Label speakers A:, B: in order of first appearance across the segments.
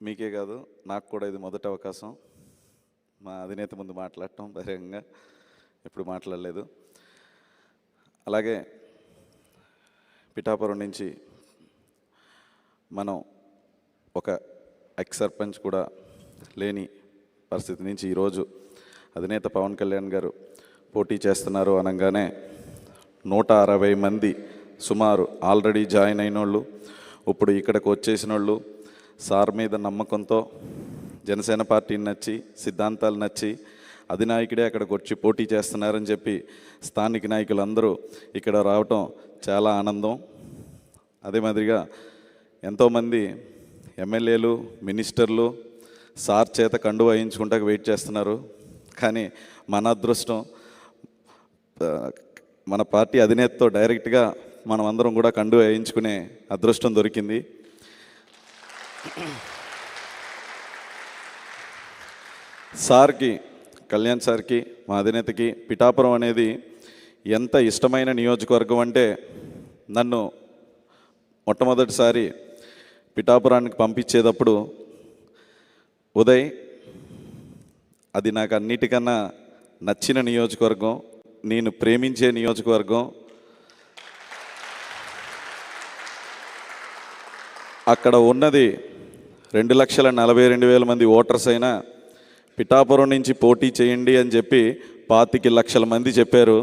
A: మీకే కాదు నాకు కూడా ఇది మొదటి అవకాశం. మా అధినేత ముందు మాట్లాడటం బహిరంగంగా ఎప్పుడు మాట్లాడలేదు. అలాగే పిఠాపురం నుంచి మనం ఒక ఎక్స్ సర్పంచ్ కూడా లేని పరిస్థితి నుంచి ఈరోజు అధినేత పవన్ కళ్యాణ్ గారు పోటీ చేస్తున్నారు అనగానే 160 మంది సుమారు ఆల్రెడీ జాయిన్ అయిన వాళ్ళు, ఇప్పుడు ఇక్కడికి వచ్చేసిన వాళ్ళు, సార్ మీద నమ్మకంతో జనసేన పార్టీని నచ్చి సిద్ధాంతాలు నచ్చి అధినాయకుడే అక్కడికి వచ్చి పోటీ చేస్తున్నారని చెప్పి స్థానిక నాయకులందరూ ఇక్కడ రావటం చాలా ఆనందం. అదే మాదిరిగా ఎంతోమంది ఎమ్మెల్యేలు, మినిస్టర్లు సార్ చేత కండువ వేయించుకుంటా వెయిట్ చేస్తున్నారు. కానీ మన అదృష్టం మన పార్టీ అధినేతతో డైరెక్ట్గా మనం అందరం కూడా కండువ వేయించుకునే అదృష్టం దొరికింది. సార్కి, కళ్యాణ్ సార్కి, మా అధినేతకి పిఠాపురం అనేది ఎంత ఇష్టమైన నియోజకవర్గం అంటే, నన్ను మొట్టమొదటిసారి పిఠాపురానికి పంపించేటప్పుడు ఉదయ్, అది నాకు అన్నిటికన్నా నచ్చిన నియోజకవర్గం, నేను ప్రేమించే నియోజకవర్గం, అక్కడ ఉన్నది 2,42,000 మంది ఓటర్స్ అయినా పిఠాపురం నుంచి పోటీ చేయండి అని చెప్పి 25 లక్షల మంది చెప్పారు.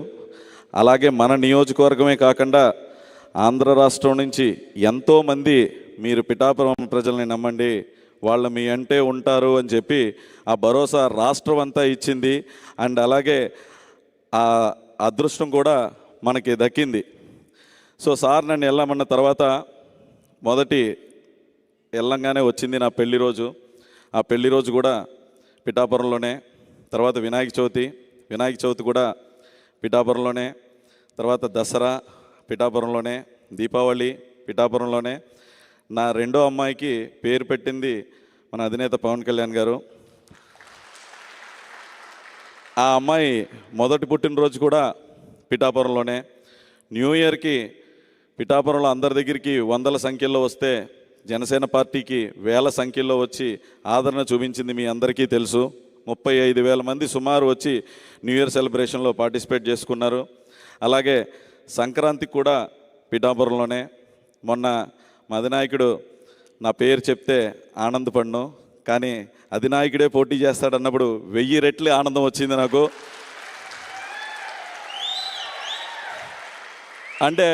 A: అలాగే మన నియోజకవర్గమే కాకుండా ఆంధ్ర రాష్ట్రం నుంచి ఎంతోమంది మీరు పిఠాపురం ప్రజల్ని నమ్మండి, వాళ్ళు మీ అంటే ఉంటారు అని చెప్పి ఆ భరోసా రాష్ట్రం అంతా ఇచ్చింది. అండ్ అలాగే ఆ అదృష్టం కూడా మనకి దక్కింది. సో సార్ నన్ను వెళ్ళమన్న తర్వాత మొదటి వెళ్ళంగానే వచ్చింది నా పెళ్లి రోజు. ఆ పెళ్లి రోజు కూడా పిఠాపురంలోనే, తర్వాత వినాయక చవితి కూడా పిఠాపురంలోనే, తర్వాత దసరా పిఠాపురంలోనే, దీపావళి పిఠాపురంలోనే. నా రెండో అమ్మాయికి పేరు పెట్టింది మన అధినేత పవన్ కళ్యాణ్ గారు. ఆ అమ్మాయి మొదటి పుట్టినరోజు కూడా పిఠాపురంలోనే. న్యూ ఇయర్కి పిఠాపురంలో అందరి దగ్గరికి వందల సంఖ్యలో వస్తే జనసేన పార్టీకి వేల సంఖ్యలో వచ్చి ఆదరణ చూపించింది మీ అందరికీ తెలుసు. 35,000 మంది సుమారు వచ్చి న్యూ ఇయర్ సెలబ్రేషన్లో పార్టిసిపేట్ చేసుకున్నారు. అలాగే సంక్రాంతికి కూడా పిఠాపురంలోనే. మొన్న మా అధినాయకుడు నా పేరు చెప్తే ఆనందపడ్ను, కానీ అధినాయకుడే పోటీ చేస్తాడన్నప్పుడు 1000 రెట్లు ఆనందం వచ్చింది నాకు. అంటే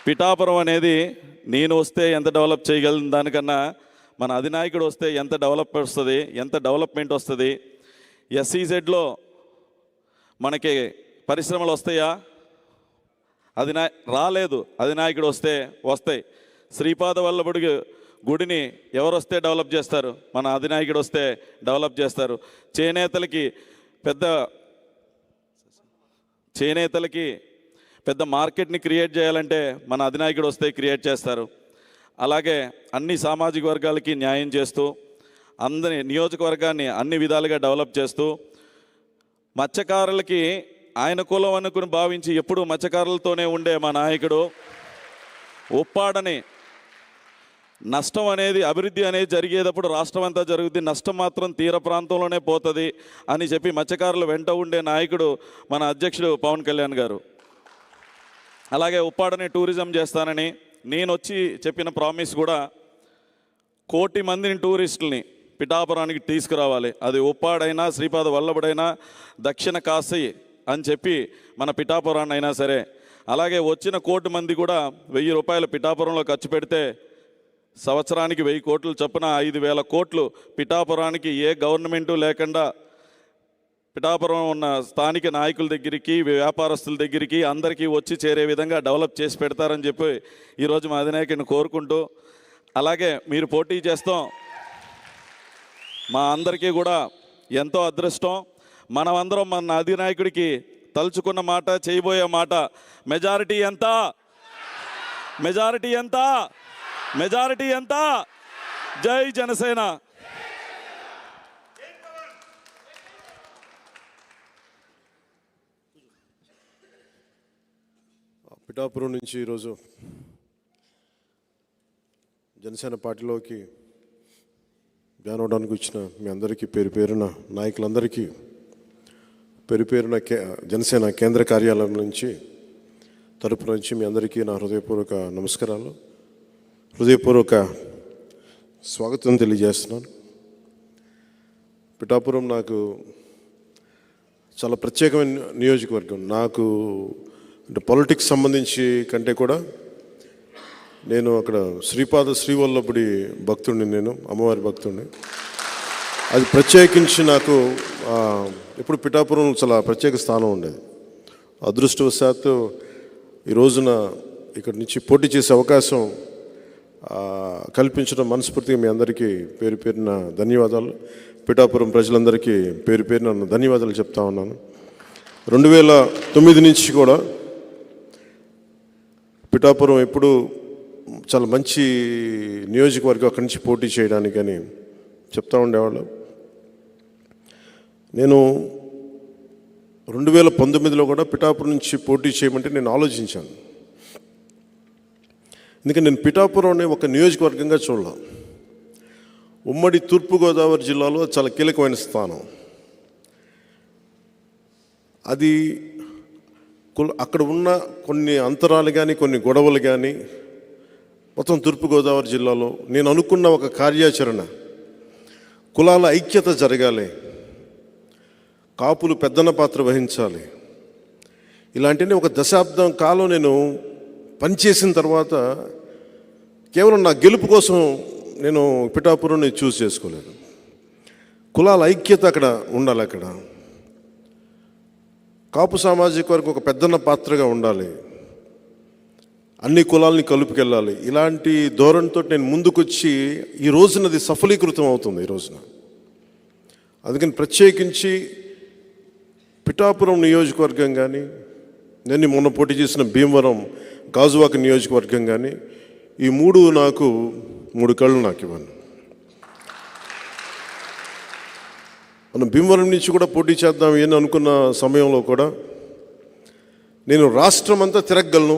A: పిఠాపురం అనేది నేను వస్తే ఎంత డెవలప్ చేయగలను దానికన్నా మన అధినాయకుడు వస్తే ఎంత డెవలప్మెంట్ వస్తుంది. SEZలో మనకి పరిశ్రమలు వస్తాయా? రాలేదు. అధినాయకుడు వస్తే వస్తాయి. శ్రీపాద వల్లభుడి గుడిని ఎవరు వస్తే డెవలప్ చేస్తారు? మన అధినాయకుడు వస్తే డెవలప్ చేస్తారు. చేనేతలకి పెద్ద మార్కెట్ని క్రియేట్ చేయాలంటే మన అధినాయకుడు వస్తే క్రియేట్ చేస్తారు. అలాగే అన్ని సామాజిక వర్గాలకి న్యాయం చేస్తూ అందరి నియోజకవర్గాన్ని అన్ని విధాలుగా డెవలప్ చేస్తూ మత్స్యకారులకి ఆయన కులం అనుకుని భావించి ఎప్పుడూ మత్స్యకారులతోనే ఉండే మా నాయకుడు ఉప్పాడని నష్టం అనేది, అభివృద్ధి అనేది జరిగేటప్పుడు రాష్ట్రం అంతా జరుగుద్ది, నష్టం మాత్రం తీర ప్రాంతంలోనే పోతుంది అని చెప్పి మత్స్యకారులు వెంట ఉండే నాయకుడు మన అధ్యక్షుడు పవన్ కళ్యాణ్ గారు. అలాగే ఉప్పాడని టూరిజం చేస్తానని నేను వచ్చి చెప్పిన ప్రామిస్ కూడా 1 కోటి మందిని టూరిస్టుల్ని పిఠాపురానికి తీసుకురావాలి. అది ఉప్పాడైనా, శ్రీపాద వల్లభుడైనా, దక్షిణ కాశీ అని చెప్పి మన పిఠాపురాన్ని అయినా సరే. అలాగే వచ్చిన 1 కోటి మంది కూడా 1000 రూపాయలు పిఠాపురంలో ఖర్చు పెడితే సంవత్సరానికి 1000 కోట్లు చొప్పున 5,000 కోట్లు పిఠాపురానికి ఏ గవర్నమెంటు లేకుండా పిఠాపురం ఉన్న స్థానిక నాయకుల దగ్గరికి, వ్యాపారస్తుల దగ్గరికి అందరికీ వచ్చి చేరే విధంగా డెవలప్ చేసి పెడతారని చెప్పి ఈరోజు మా అధినాయకుడిని కోరుకుంటూ, అలాగే మీరు పోటీ చేస్తాం మా అందరికీ కూడా ఎంతో అదృష్టం. మనమందరం మన అధినాయకుడికి తలుచుకున్న మాట, చేయబోయే మాట మెజారిటీ ఎంత? మెజారిటీ ఎంత? మెజారిటీ ఎంత? జై జనసేన.
B: పిఠాపురం నుంచి ఈరోజు జనసేన పార్టీలోకి జ్ఞానవడానికి వచ్చిన మీ అందరికీ పేరు పేరున నాయకులందరికీ పేరు పేరున జనసేన కేంద్ర కార్యాలయం నుంచి తరపు నుంచి మీ అందరికీ నా హృదయపూర్వక నమస్కారాలు, హృదయపూర్వక స్వాగతం తెలియజేస్తున్నాను. పిఠాపురం నాకు చాలా ప్రత్యేకమైన నియోజకవర్గం. నాకు అంటే పాలిటిక్స్ సంబంధించి కంటే కూడా నేను అక్కడ శ్రీవల్లభుడి భక్తుడిని, నేను అమ్మవారి భక్తుడిని. అది ప్రత్యేకించి నాకు ఎప్పుడు పిఠాపురం చాలా ప్రత్యేక స్థానం ఉండేది. అదృష్టవశాత్తు ఈ రోజున ఇక్కడి నుంచి పోటీ చేసే అవకాశం కల్పించడం మనస్ఫూర్తిగా మీ అందరికీ పేరు పేరున ధన్యవాదాలు. పిఠాపురం ప్రజలందరికీ పేరు పేరున ధన్యవాదాలు చెప్తా ఉన్నాను. 2009 నుంచి కూడా పిఠాపురం ఎప్పుడు చాలా మంచి నియోజకవర్గం, అక్కడి నుంచి పోటీ చేయడానికి అని చెప్తా ఉండేవాళ్ళు. నేను 2019లో కూడా పిఠాపురం నుంచి పోటీ చేయమంటే నేను ఆలోచించాను. ఎందుకంటే నేను పిఠాపురంని ఒక నియోజకవర్గంగా చూడలేం. ఉమ్మడి తూర్పుగోదావరి జిల్లాలో చాలా కీలకమైన స్థానం అది. అక్కడ ఉన్న కొన్ని అంతరాలు కానీ కొన్ని గొడవలు కానీ మొత్తం తూర్పుగోదావరి జిల్లాలో నేను అనుకున్న ఒక కార్యాచరణ, కులాల ఐక్యత జరగాలి, కాపులు పెద్దన పాత్ర వహించాలి, ఇలాంటివి ఒక దశాబ్దం కాలం నేను పనిచేసిన తర్వాత కేవలం నా గెలుపు కోసం నేను పిఠాపురం చూస్ చేసుకోలేదు. కులాల ఐక్యత అక్కడ ఉండాలి, అక్కడ కాపు సామాజిక వర్గం ఒక పెద్దన్న పాత్రగా ఉండాలి, అన్ని కులాలని కలుపుకెళ్ళాలి. ఇలాంటి ధోరణితో నేను ముందుకొచ్చి ఈ రోజున అది సఫలీకృతం అవుతుంది ఈ రోజున. అందుకని ప్రత్యేకించి పిఠాపురం నియోజకవర్గం కానీ, నేను మొన్న పోటీ చేసిన భీమవరం గాజువాక నియోజకవర్గం కానీ, ఈ నాకు 3 కళ్ళు నాకు ఇవ్వండి. మనం భీమవరం నుంచి కూడా పోటీ చేద్దాం అని అనుకున్న సమయంలో కూడా నేను రాష్ట్రం అంతా తిరగలను,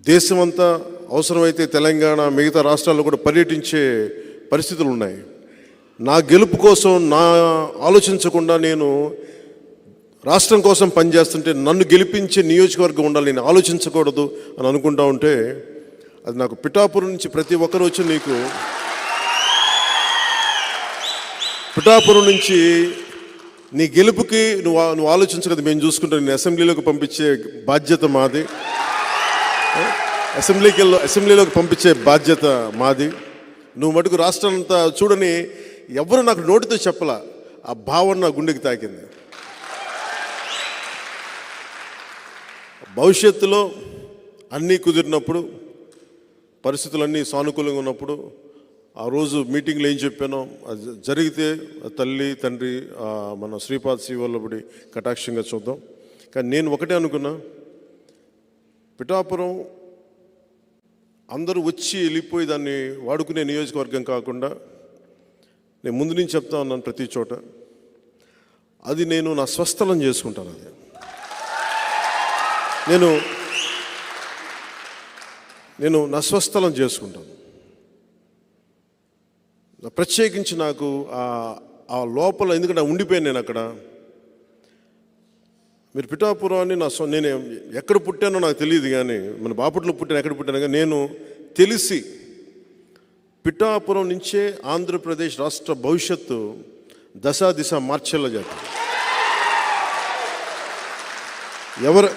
B: దేశమంతా అవసరమైతే తెలంగాణ మిగతా రాష్ట్రాల్లో కూడా పర్యటించే పరిస్థితులు ఉన్నాయి. నా గెలుపు కోసం నా ఆలోచించకుండా నేను రాష్ట్రం కోసం పనిచేస్తుంటే నన్ను గెలిపించే నియోజకవర్గం ఉండాలి, నేను ఆలోచించకూడదు అని అనుకుంటా ఉంటే అది నాకు పిఠాపురం నుంచి ప్రతి ఒక్కరు వచ్చి నీకు పిఠాపురం నుంచి నీ గెలుపుకి నువ్వు ఆలోచించగలదు, మేము చూసుకుంటాం, నేను అసెంబ్లీలోకి పంపించే బాధ్యత మాది, అసెంబ్లీలోకి పంపించే బాధ్యత మాది. నువ్వు మటుకు రాష్ట్రం అంతా చూడని ఎవరు నాకు నోటితో చెప్పలా, ఆ భావన నా గుండెకి తాకింది. భవిష్యత్తులో అన్నీ కుదిరినప్పుడు, పరిస్థితులన్నీ సానుకూలంగా ఉన్నప్పుడు, ఆ రోజు మీటింగ్లో ఏం చెప్పానో అది జరిగితే తల్లి తండ్రి మన శ్రీవల్లభుడి కటాక్షంగా చూద్దాం. కానీ నేను ఒకటే అనుకున్నా, పిఠాపురం అందరూ వచ్చి వెళ్ళిపోయి దాన్ని వాడుకునే నియోజకవర్గం కాకుండా, నేను ముందు నుంచి చెప్తా ఉన్నాను ప్రతి చోట, అది నేను నా స్వస్థలం చేసుకుంటాను. అది నేను నా స్వస్థలం చేసుకుంటాను. ప్రత్యేకించి నాకు ఆ లోపల, ఎందుకంటే ఉండిపోయాను నేను అక్కడ. మీరు పిఠాపురాన్ని నేను ఎక్కడ పుట్టానో నాకు తెలియదు, కానీ మన బాపట్లో పుట్టాను, ఎక్కడ పుట్టాను కానీ నేను తెలిసి పిఠాపురం నుంచే ఆంధ్రప్రదేశ్ రాష్ట్ర భవిష్యత్తు దిశ మార్చేలా చేస్తాను. ఎవరు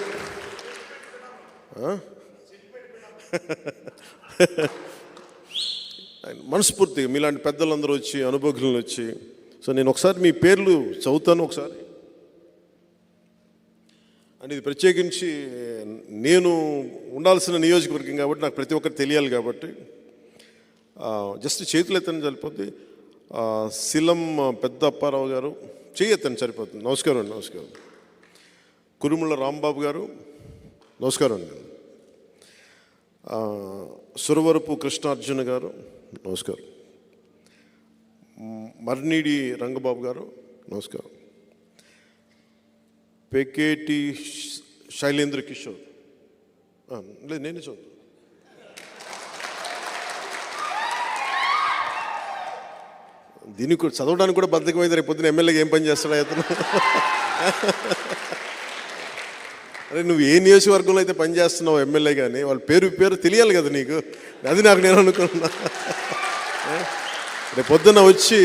B: మనస్ఫూర్తిగా మీలాంటి పెద్దలందరూ వచ్చి, అనుభవజ్ఞులు వచ్చి, సో నేను ఒకసారి మీ పేర్లు చదువుతాను ఒకసారి. అండ్ ఇది ప్రత్యేకించి నేను ఉండాల్సిన నియోజకవర్గం కాబట్టి నాకు ప్రతి ఒక్కరు తెలియాలి కాబట్టి జస్ట్ చేతులు ఎత్తని సరిపోద్ది. శిలం పెద్ద అప్పారావు గారు చేయెత్తని సరిపోతుంది. నమస్కారం అండి. నమస్కారం. కురుముల రాంబాబు గారు నమస్కారం అండి. సురవరపు కృష్ణార్జున గారు నమస్కారం. మర్నీడి రంగబాబు గారు నమస్కారం. పెకేటి శైలేంద్ర కిషోర్, లేదు నేనే చదువు. దీనికి కూడా చదవడానికి కూడా బద్ధకమైతే రేపు పొద్దున ఎమ్మెల్యేగా ఏం పని చేస్తాడా అతను? అరే నువ్వు ఏ నియోజకవర్గంలో అయితే పని చేస్తున్నావు ఎమ్మెల్యే, కానీ వాళ్ళ పేరు తెలియాలి కదా నీకు. అది నాకు నేను అనుకున్నా. రేపు పొద్దున్న వచ్చి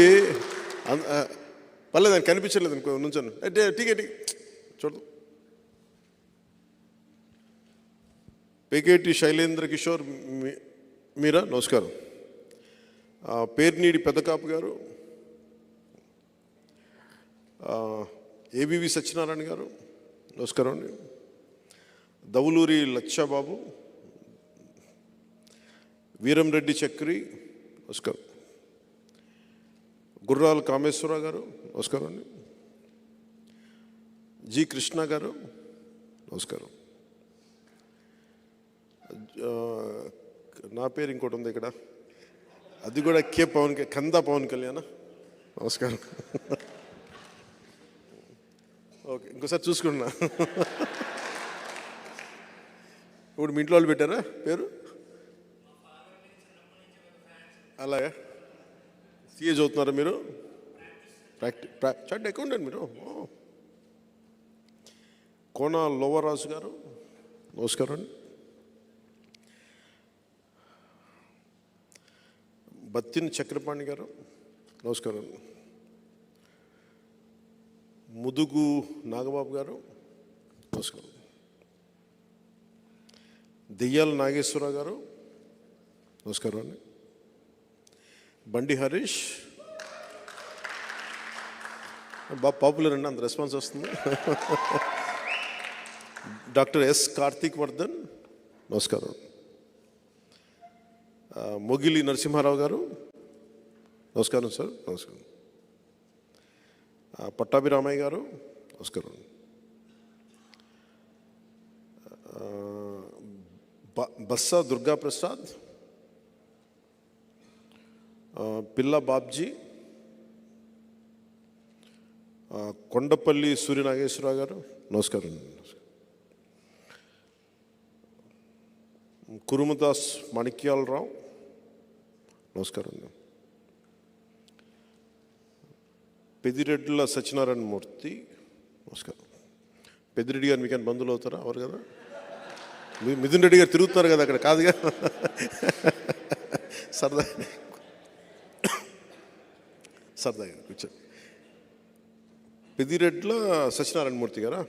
B: పర్లేదు ఆయన కనిపించలేదు అనుకో, నుంచాను టికెట్ చూడదు. పేకేటి శైలేంద్ర కిషోర్ మీరా, నమస్కారం. పేర్నీడి పెద్దకాపు గారు, ఏబివి సత్యనారాయణ గారు, నమస్కారం అండి. దవులూరి లచ్చాబాబు, వీరంరెడ్డి చక్రి, నమస్కారం. గుర్రాల కామేశ్వరరావు గారు, నమస్కారం అండి. జి కృష్ణ గారు, నమస్కారం. నా పేరు ఇంకోటి ఉంది ఇక్కడ, అది కూడా కందా పవన్ కళ్యాణ్, నమస్కారం. ఓకే, ఇంకోసారి చూసుకున్నా. ఇప్పుడు మీ ఇంట్లో వాళ్ళు పెట్టారా పేరు? అలాగే సిఏ చదువుతున్నారా మీరు? చార్ట్ అకౌంటెంట్ మీరు. కోన లోవరాజు గారు, నమస్కారం అండి. బత్తిని చక్రపాణి గారు, నమస్కారం. ముదుగు నాగబాబు గారు, నమస్కారం. దెయ్యాల నాగేశ్వరరావు గారు, నమస్కారం అండి. బండి హరీష్, బాగా పాపులర్ అండి, అంత రెస్పాన్స్ వస్తుంది. డాక్టర్ ఎస్ కార్తీక్ వర్ధన్, నమస్కారం. మొగిలి నరసింహారావు గారు, నమస్కారం సార్, నమస్కారం. పట్టాభిరామయ్య గారు, నమస్కారం. బస్సా దుర్గాప్రసాద్, పిల్ల బాబ్జీ, కొండపల్లి సూర్యనాగేశ్వరరావు గారు, నమస్కారం. కురుమదాస్ మాణిక్యాలరావు, నమస్కారం. పెదిరెడ్ల సత్యనారాయణ మూర్తి, నమస్కారం. పెద్దిరెడ్డి గారు మీకు బంధువులు అవుతారా? అవరు కదా. మిథున్ రెడ్డి గారు తిరుగుతున్నారు కదా అక్కడ, కాదుగా. సరదాగా కూర్చోండి. పెద్దిరెడ్ల సత్యనారాయణ మూర్తి గారా?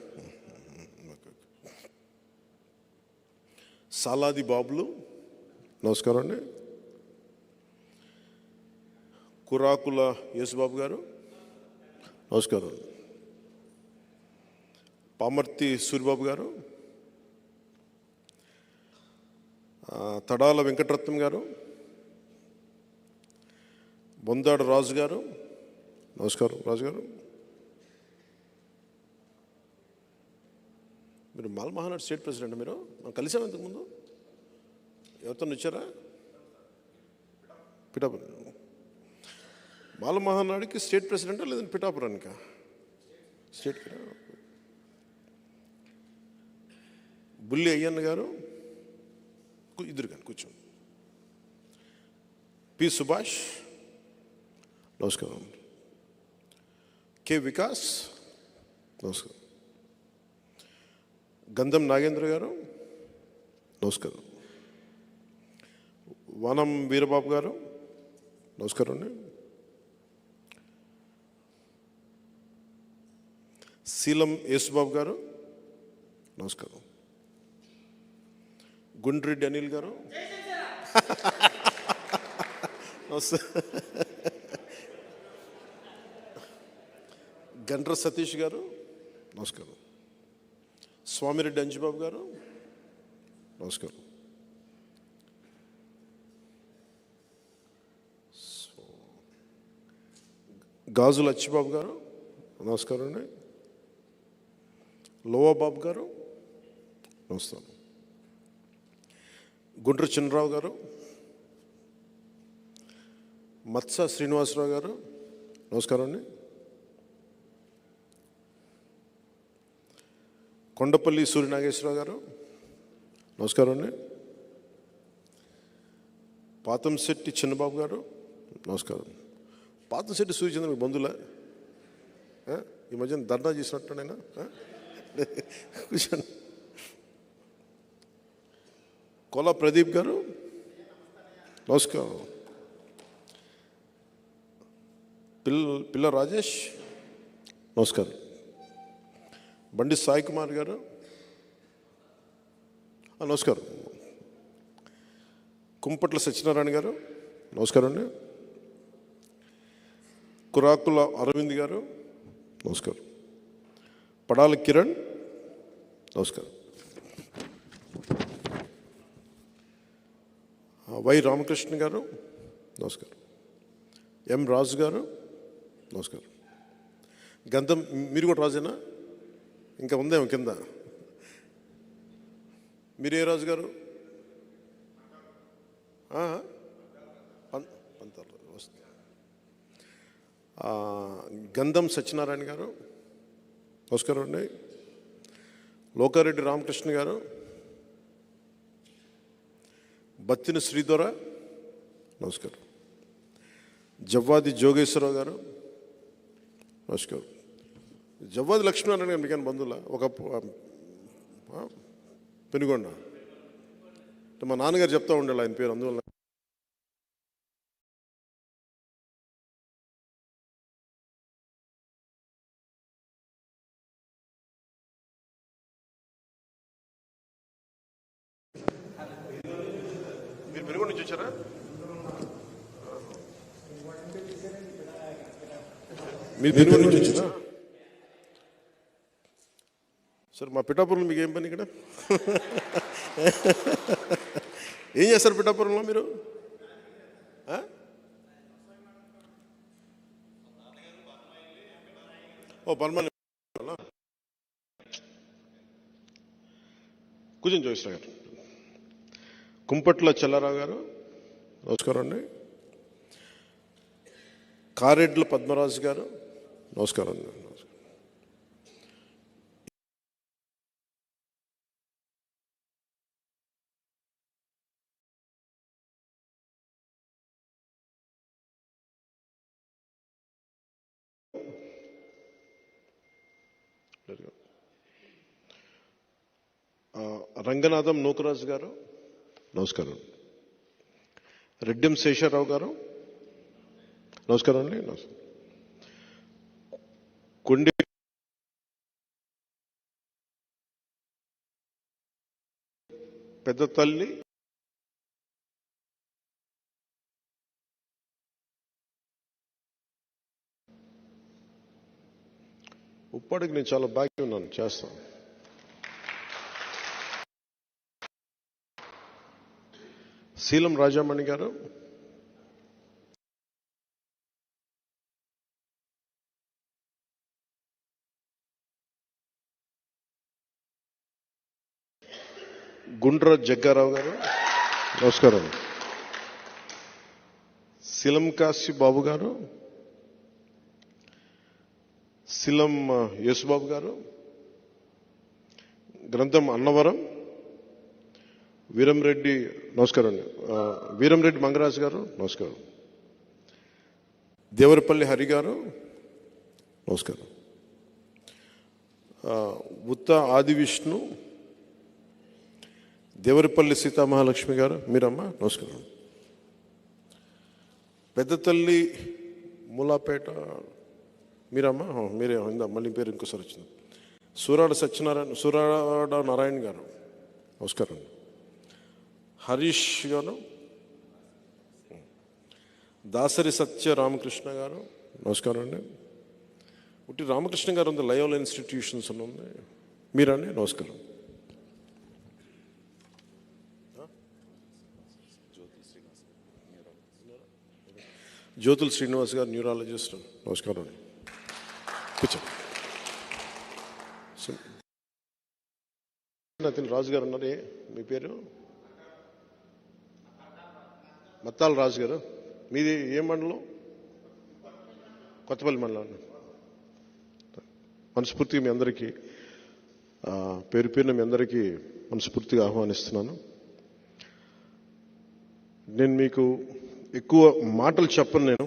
B: సాలాది బాబులు, నమస్కారం అండి. కురాకుల యేసుబాబు గారు, నమస్కారం. పామర్తి సూరిబాబు గారు, తడాల వెంకటరత్నం గారు, బొందాడ రాజు గారు, నమస్కారం. రాజు గారు, మీరు మాల్ మహానాడు స్టేట్ ప్రెసిడెంట్. మీరు మనం కలిసాం ఇంతకుముందు, ఎవరితో వచ్చారా? పిఠాపురం మాల మహానాడుకి స్టేట్ ప్రెసిడెంటా లేదంటే పిఠాపురానికా? స్టేట్కి. బుల్లి అయ్యన్న గారు, ఇద్దరు కానీ కూర్చోండి. పి సుభాష్, నమస్కారం. కె వికాస్, నమస్కారం. గంధం నాగేంద్ర గారు, నమస్కారం. వనం వీరబాబు గారు, నమస్కారం అండి. శీలం యేసుబాబు గారు, నమస్కారం. గుండ్రెడ్డి అనిల్ గారు, గండ్ర సతీష్ గారు, నమస్కారం. స్వామిరెడ్డి అంజుబాబు గారు, నమస్కారం. గాజుల అచ్చిబాబు గారు, నమస్కారం అండి. లోవాబాబు గారు, నమస్కారం. గుండ్ర చిన్నరావు గారు, మత్స శ్రీనివాసరావు గారు, నమస్కారం అండి. కొండపల్లి సూర్యనాగేశ్వరరావు గారు, నమస్కారం అండి. పాతంశెట్టి చిన్నబాబు గారు, నమస్కారం. పాతంశెట్టి సూర్యచంద్ర మీ బంధువులా? ఈ మధ్యన ధర్నా చేసినట్టునైనా కూర్చోండి. కొల ప్రదీప్ గారు నమస్కారం. పిల్ల రాజేష్ నమస్కారం. బండి సాయి కుమార్ గారు నమస్కారం. కుంపట్ల సత్యనారాయణ గారు నమస్కారం అండి. కురాకుల అరవింద్ గారు నమస్కారం. పడాల కిరణ్ నమస్కారం. వై రామకృష్ణ గారు నమస్కారం. ఎం రాజు గారు నమస్కారం. గంధం మీరు కూడా రాజేనా? ఇంకా ఉందేమో కింద. మీరే రాజు గారు? గంధం సత్యనారాయణ గారు నమస్కారం అండి. లోకారెడ్డి రామకృష్ణ గారు, బత్తిన శ్రీధర నమస్కారం. జవ్వాది జోగేశ్వరరావు గారు నమస్కారం. జవ్వాది లక్ష్మీనారాయణ గారు మీకైనా బంధువుల? ఒక పెనుగొండ మా నాన్నగారు చెప్తా ఉండాలి ఆయన పేరు, అందువల్ల. మీరు పెనుగొండ నుంచి వచ్చారా? మీరు పెనుగొండ నుంచి వచ్చారా? సార్ మా పిఠాపురంలో మీకు ఏం పని ఇక్కడ? ఏం చేస్తారు పిఠాపురంలో మీరు? ఓ పర్మనెంట్. కూర్చొని జోగిశ్రావు గారు. కుంపట్ల చెల్లారావు గారు నమస్కారం అండి. కారెడ్ల పద్మరాజు గారు నమస్కారం అండి. రంగనాథం నూకరాజు గారు నమస్కారం. రెడ్డెం శేషారావు గారు నమస్కారం అండి. నమస్కారం. కొండి పెద్ద తల్లి ఉప్పాడికి నేను చాలా బాగా ఉన్నాను, చేస్తాను. శీలం రాజామణి గారు, గుండ్ర జగ్గారావు గారు నమస్కారం. శిలం కాశీ బాబు గారు, శిలం యేసుబాబు గారు, గ్రంథం అన్నవరం వీరంరెడ్డి నమస్కారం అండి. వీరంరెడ్డి మంగరాజు గారు నమస్కారం. దేవరపల్లి హరి గారు నమస్కారం. ఉత్త ఆది విష్ణు, దేవరపల్లి సీతామహాలక్ష్మి గారు మీరమ్మా నమస్కారం. పెద్ద తల్లి మూలాపేట మీరమ్మా మీరే ఇందా మళ్ళీ పేరు ఇంకోసారి వచ్చింది. సూరాడ నారాయణ గారు నమస్కారం. హరీష్ గారు, దాసరి సత్య రామకృష్ణ గారు నమస్కారం అండి. ఒకటి రామకృష్ణ గారు ఉంది, లయోలా ఇన్స్టిట్యూషన్స్ అని ఉంది, మీరండి నమస్కారం. జ్యోతుల శ్రీనివాస్ గారు న్యూరాలజిస్ట్ నమస్కారం అండి. కూర్చోండి. అతను రాజు గారు ఉన్నారు, మీ పేరు? మత్తాల రాజు గారు. మీది ఏ మండలం? కొత్తపల్లి మండలం. మనస్ఫూర్తిగా మీ అందరికీ పేరు పేరున మీ అందరికీ మనస్ఫూర్తిగా ఆహ్వానిస్తున్నాను. నేను మీకు ఎక్కువ మాటలు చెప్పను. నేను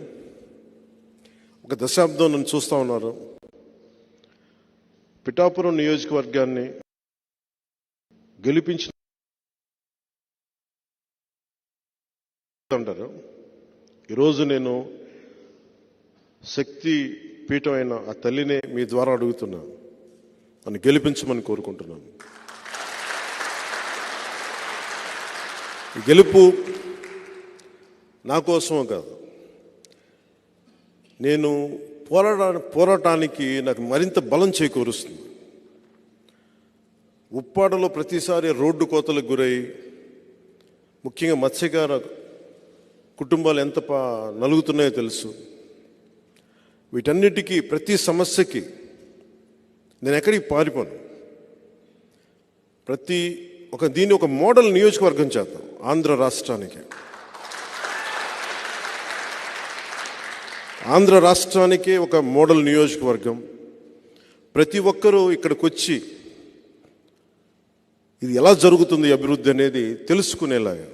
B: ఒక దశాబ్దం నన్ను చూస్తూ ఉన్నారు. పిఠాపురం నియోజకవర్గాన్ని గెలిపించిన అంటారు. ఈరోజు నేను శక్తి పీఠమైన ఆ తల్లినే మీ ద్వారా అడుగుతున్నాను, నన్ను గెలిపించమని కోరుకుంటున్నాను. ఈ గెలుపు నా కోసమో కాదు, నేను పోరాటానికి నాకు మరింత బలం చేకూరుస్తుంది. ఉప్పాడలో ప్రతిసారి రోడ్డు కోతలకు గురై ముఖ్యంగా మత్స్యకార కుటుంబాలు ఎంత నలుగుతున్నాయో తెలుసు. వీటన్నిటికీ ప్రతి సమస్యకి నేను ఎక్కడికి పారిపోను. దీన్ని ఒక మోడల్ నియోజకవర్గం చేద్దాం ఆంధ్ర రాష్ట్రానికి. ఆంధ్ర రాష్ట్రానికే ఒక మోడల్ నియోజకవర్గం. ప్రతి ఒక్కరూ ఇక్కడికి వచ్చి ఇది ఎలా జరుగుతుంది అభివృద్ధి అనేది తెలుసుకునేలాగా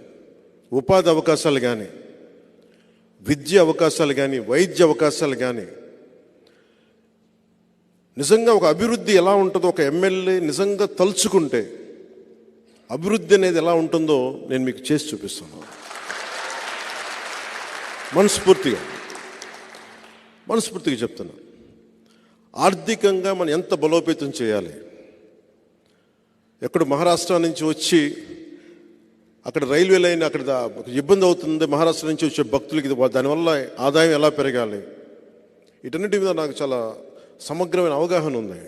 B: ఉపాధి అవకాశాలు కానీ, విద్య అవకాశాలు కానీ, వైద్య అవకాశాలు కానీ, నిజంగా ఒక అభివృద్ధి ఎలా ఉంటుందో ఒక ఎమ్మెల్యే నిజంగా తలుచుకుంటే అభివృద్ధి అనేది ఎలా ఉంటుందో నేను మీకు చేసి చూపిస్తాను. మనస్ఫూర్తిగా చెప్తున్నా. ఆర్థికంగా మనం ఎంత బలోపేతం చేయాలి. ఎక్కడ మహారాష్ట్ర నుంచి వచ్చి అక్కడ రైల్వే లైన్ అక్కడ ఇబ్బంది అవుతుంది, మహారాష్ట్ర నుంచి వచ్చే భక్తులకి దానివల్ల ఆదాయం ఎలా పెరగాలి, వీటన్నిటి మీద నాకు చాలా సమగ్రమైన అవగాహన ఉంది.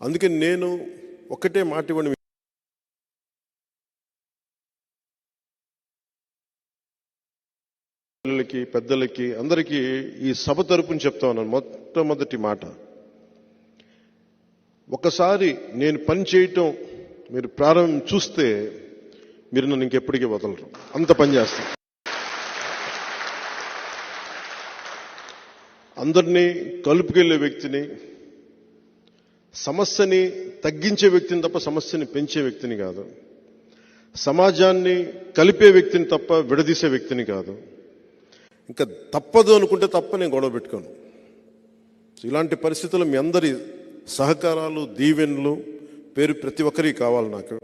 B: అందుకే నేను ఒక్కటే మాట ఇవ్వండి, పిల్లలకి పెద్దలకి అందరికీ ఈ సభ తరపున చెప్తా ఉన్నాను. మొట్టమొదటి మాట, ఒకసారి నేను పని చేయటం మీరు ప్రారంభం చూస్తే మీరు నన్ను ఇంకెప్పటికీ వదలరు, అంత పని చేస్తాను. అందరినీ కలుపుకెళ్ళే వ్యక్తిని, సమస్యని తగ్గించే వ్యక్తిని తప్ప సమస్యని పెంచే వ్యక్తిని కాదు. సమాజాన్ని కలిపే వ్యక్తిని తప్ప విడదీసే వ్యక్తిని కాదు. ఇంకా తప్పదు అనుకుంటే తప్ప నేను గొడవ పెట్టుకోను. ఇలాంటి పరిస్థితుల్లో మీ అందరి సహకారాలు, దీవెనలు ప్రతి ఒక్కరికి కావాలి నాకు.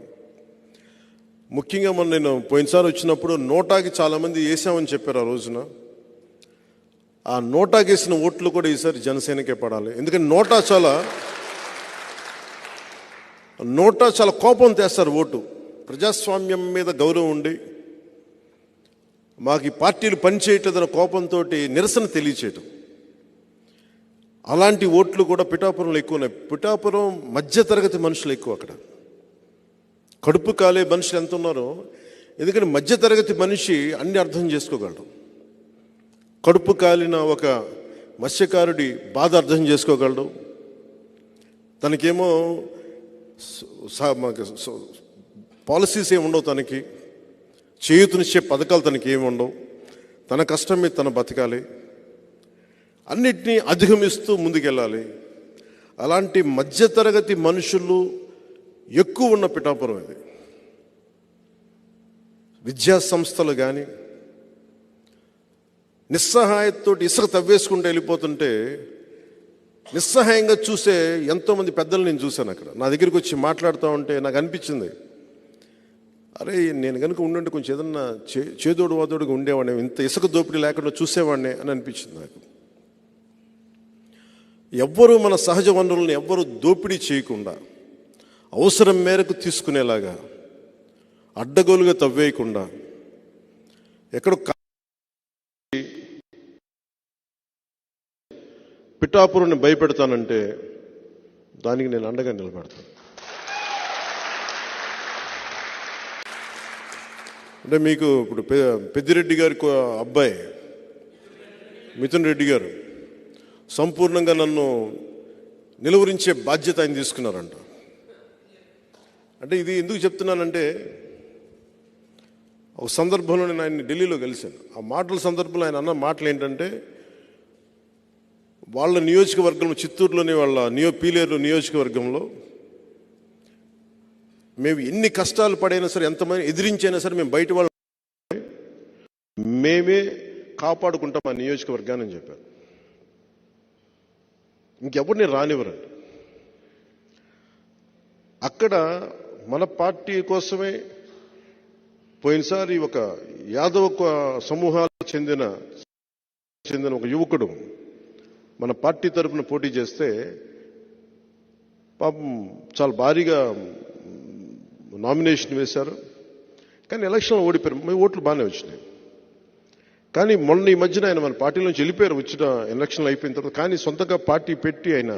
B: ముఖ్యంగా నేను పోయినసారి వచ్చినప్పుడు నోటాకి చాలామంది వేసామని చెప్పారు. ఆ రోజున ఆ నోటాకి వేసిన ఓట్లు కూడా ఈసారి జనసేనకే పడాలి. ఎందుకంటే నోటా చాలా కోపం తెస్తారు ఓటు. ప్రజాస్వామ్యం మీద గౌరవం ఉండి మాకు ఈ పార్టీలు పనిచేయట్లేదన్న కోపంతో నిరసన తెలియచేయటం, అలాంటి ఓట్లు కూడా పిఠాపురంలో ఎక్కువ ఉన్నాయి. పిఠాపురం మధ్యతరగతి మనుషులు ఎక్కువ. అక్కడ కడుపు కాలే మనుషులు ఎంత ఉన్నారో, ఎందుకంటే మధ్యతరగతి మనిషి అన్ని అర్థం చేసుకోగలడు. కడుపు కాలిన ఒక మత్స్యకారుడి బాధ అర్థం చేసుకోగలడు. తనకేమో పాలసీస్ ఏమి ఉండవు, తనకి చేయూతనిచ్చే పథకాలు తనకి ఏమి ఉండవు. తన కష్టం మీద తన బతకాలి, అన్నిటినీ అధిగమిస్తూ ముందుకెళ్ళాలి. అలాంటి మధ్యతరగతి మనుషులు ఎక్కువ ఉన్న పిఠాపురం ఇది. విద్యా సంస్థలు కానీ నిస్సహాయతతో ఇసుక తవ్వేసుకుంటూ వెళ్ళిపోతుంటే నిస్సహాయంగా చూసే ఎంతోమంది పెద్దలు నేను చూశాను. అక్కడ నా దగ్గరికి వచ్చి మాట్లాడుతూ ఉంటే నాకు అనిపించింది, అరే నేను కనుక ఉండుంటే కొంచెం ఏదన్నా చేదోడు వాదోడుగా ఉండేవాడిని, ఇంత ఇసుక దోపిడీ లేకుండా చూసేవాడిని అని అనిపించింది నాకు. ఎవ్వరూ మన సహజ వనరులను ఎవ్వరూ దోపిడీ చేయకుండా అవసరం మేరకు తీసుకునేలాగా, అడ్డగోలుగా తవ్వేయకుండా, ఎక్కడో పిఠాపురాన్ని భయపెడతానంటే దానికి నేను అండగా నిలబెడతాను. అంటే మీకు ఇప్పుడు పెద్దిరెడ్డి గారి అబ్బాయి మిథున్ రెడ్డి గారు సంపూర్ణంగా నన్ను నిలువరించే బాధ్యత ఆయన తీసుకున్నారంట. అంటే ఇది ఎందుకు చెప్తున్నానంటే, ఒక సందర్భంలో నేను ఆయన్ని ఢిల్లీలో కలిశాను. ఆ మాటల సందర్భంలో ఆయన అన్న మాటలు ఏంటంటే, వాళ్ళ నియోజకవర్గంలో చిత్తూరులోని వాళ్ళ పీలేరు నియోజకవర్గంలో మేము ఎన్ని కష్టాలు పడైనా సరే, ఎంతమంది ఎదిరించైనా సరే మేము బయట మేమే కాపాడుకుంటాం ఆ నియోజకవర్గాన్ని అని చెప్పారు. ఇంకెవరిని రానివ్వరండి. అక్కడ మన పార్టీ కోసమే పోయినసారి ఒక యాదవ సమూహాలకు చెందిన ఒక యువకుడు మన పార్టీ తరఫున పోటీ చేస్తే పాపం చాలా భారీగా నామినేషన్ వేశారు, కానీ ఎలక్షన్లో ఓడిపోయారు. మీ ఓట్లు బాగానే వచ్చినాయి. కానీ మొన్న ఈ మధ్యన ఆయన మన పార్టీ నుంచి వెళ్ళిపోయారు వచ్చిన ఎలక్షన్లు అయిపోయిన తర్వాత. కానీ సొంతంగా పార్టీ పెట్టి ఆయన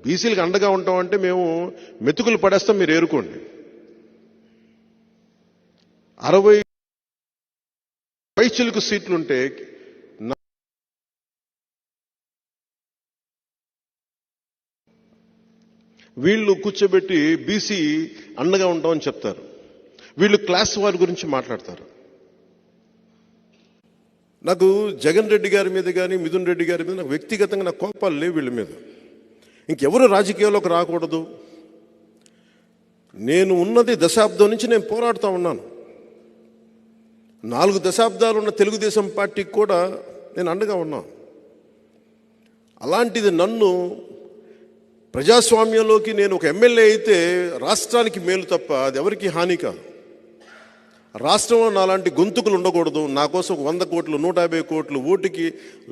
B: బీసీలకు అండగా ఉంటామంటే మేము మెతుకులు పడేస్తాం, మీరు ఏరుకోండి. 60 పైచిలుకు సీట్లుంటే వీళ్ళు కూర్చోబెట్టి బీసీ అండగా ఉంటామని చెప్తారు. వీళ్ళు క్లాస్ వారి గురించి మాట్లాడతారు. నాకు జగన్ రెడ్డి గారి మీద కానీ మిథున్ రెడ్డి గారి మీద నాకు వ్యక్తిగతంగా నాకు కోపాలు లేవు వీళ్ళ మీద. ఇంకెవరు రాజకీయాల్లోకి రాకూడదు. నేను ఉన్నది దశాబ్దం నుంచి నేను పోరాడుతూ ఉన్నాను. 4 దశాబ్దాలు ఉన్న తెలుగుదేశం పార్టీకి కూడా నేను అండగా ఉన్నాను. అలాంటిది నన్ను ప్రజాస్వామ్యంలోకి నేను ఒక ఎమ్మెల్యే అయితే రాష్ట్రానికి మేలు తప్ప అది ఎవరికి హాని కాదు. రాష్ట్రంలో నాలాంటి గొంతుకులు ఉండకూడదు. నా కోసం 100 కోట్లు 150 కోట్లు ఓటుకి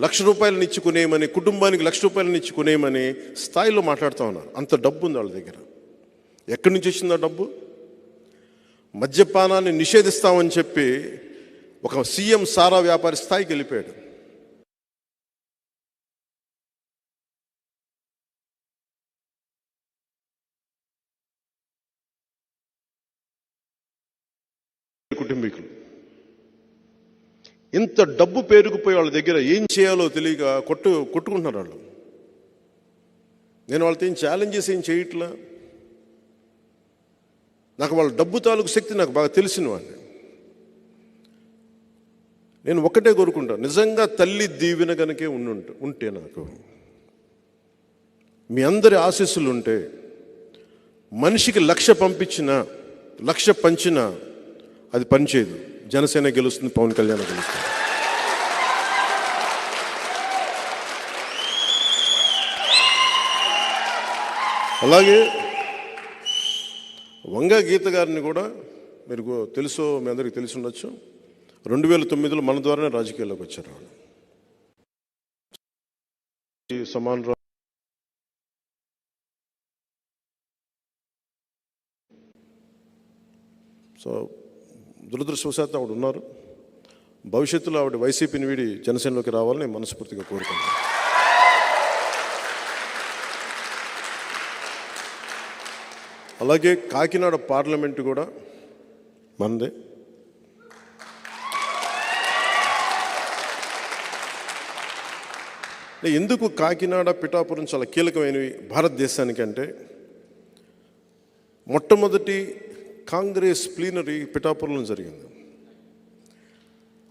B: ₹1,00,000 ఇచ్చుకునేయమని, కుటుంబానికి ₹1,00,000 ఇచ్చుకునేయమని స్థాయిలో మాట్లాడుతూ ఉన్నారు. అంత డబ్బు ఉంది వాళ్ళ దగ్గర. ఎక్కడి నుంచి వచ్చిందా డబ్బు? మద్యపానాన్ని నిషేధిస్తామని చెప్పి ఒక సీఎం సారా వ్యాపారి స్థాయికి వెళ్ళిపోయాడు. కుటుంబీకులు ఇంత డబ్బు పేరుకుపోయి వాళ్ళ దగ్గర ఏం చేయాలో తెలియక కొట్టుకుంటున్నారు వాళ్ళు. నేను వాళ్ళతో ఏం ఛాలెంజ్ చేసి ఏం చేయట్లా. నాకు వాళ్ళ డబ్బు తాలూకు శక్తి నాకు బాగా తెలిసిన వాడిని. నేను ఒక్కటే కోరుకుంటా, నిజంగా తల్లి దీవెన కనుకే ఉంటే నాకు మీ అందరి ఆశీస్సులు ఉంటే మనిషికి 1,00,000 పంపించినా 1,00,000 పంచినా అది పనిచేయదు. జనసేన గెలుస్తుంది, పవన్ కళ్యాణ్ గెలుస్తుంది. అలాగే వంగా గీత గారిని కూడా మీరు తెలుసో, మీ అందరికీ తెలిసి ఉండొచ్చు, 2009లో మన ద్వారానే రాజకీయాల్లోకి వచ్చారు. సమాన్ సో దురదృష్టవశాత్తు ఆవిడ ఉన్నారు. భవిష్యత్తులో ఆవిడ వైసీపీని వీడి జనసేనలోకి రావాలని మనస్ఫూర్తిగా కోరుకుంటున్నాను. అలాగే కాకినాడ పార్లమెంటు కూడా మనదే. ఎందుకు కాకినాడ పిఠాపురం చాలా కీలకమైనవి భారతదేశానికి అంటే, మొట్టమొదటి కాంగ్రెస్ ప్లీనరీ పిఠాపురంలో జరిగింది.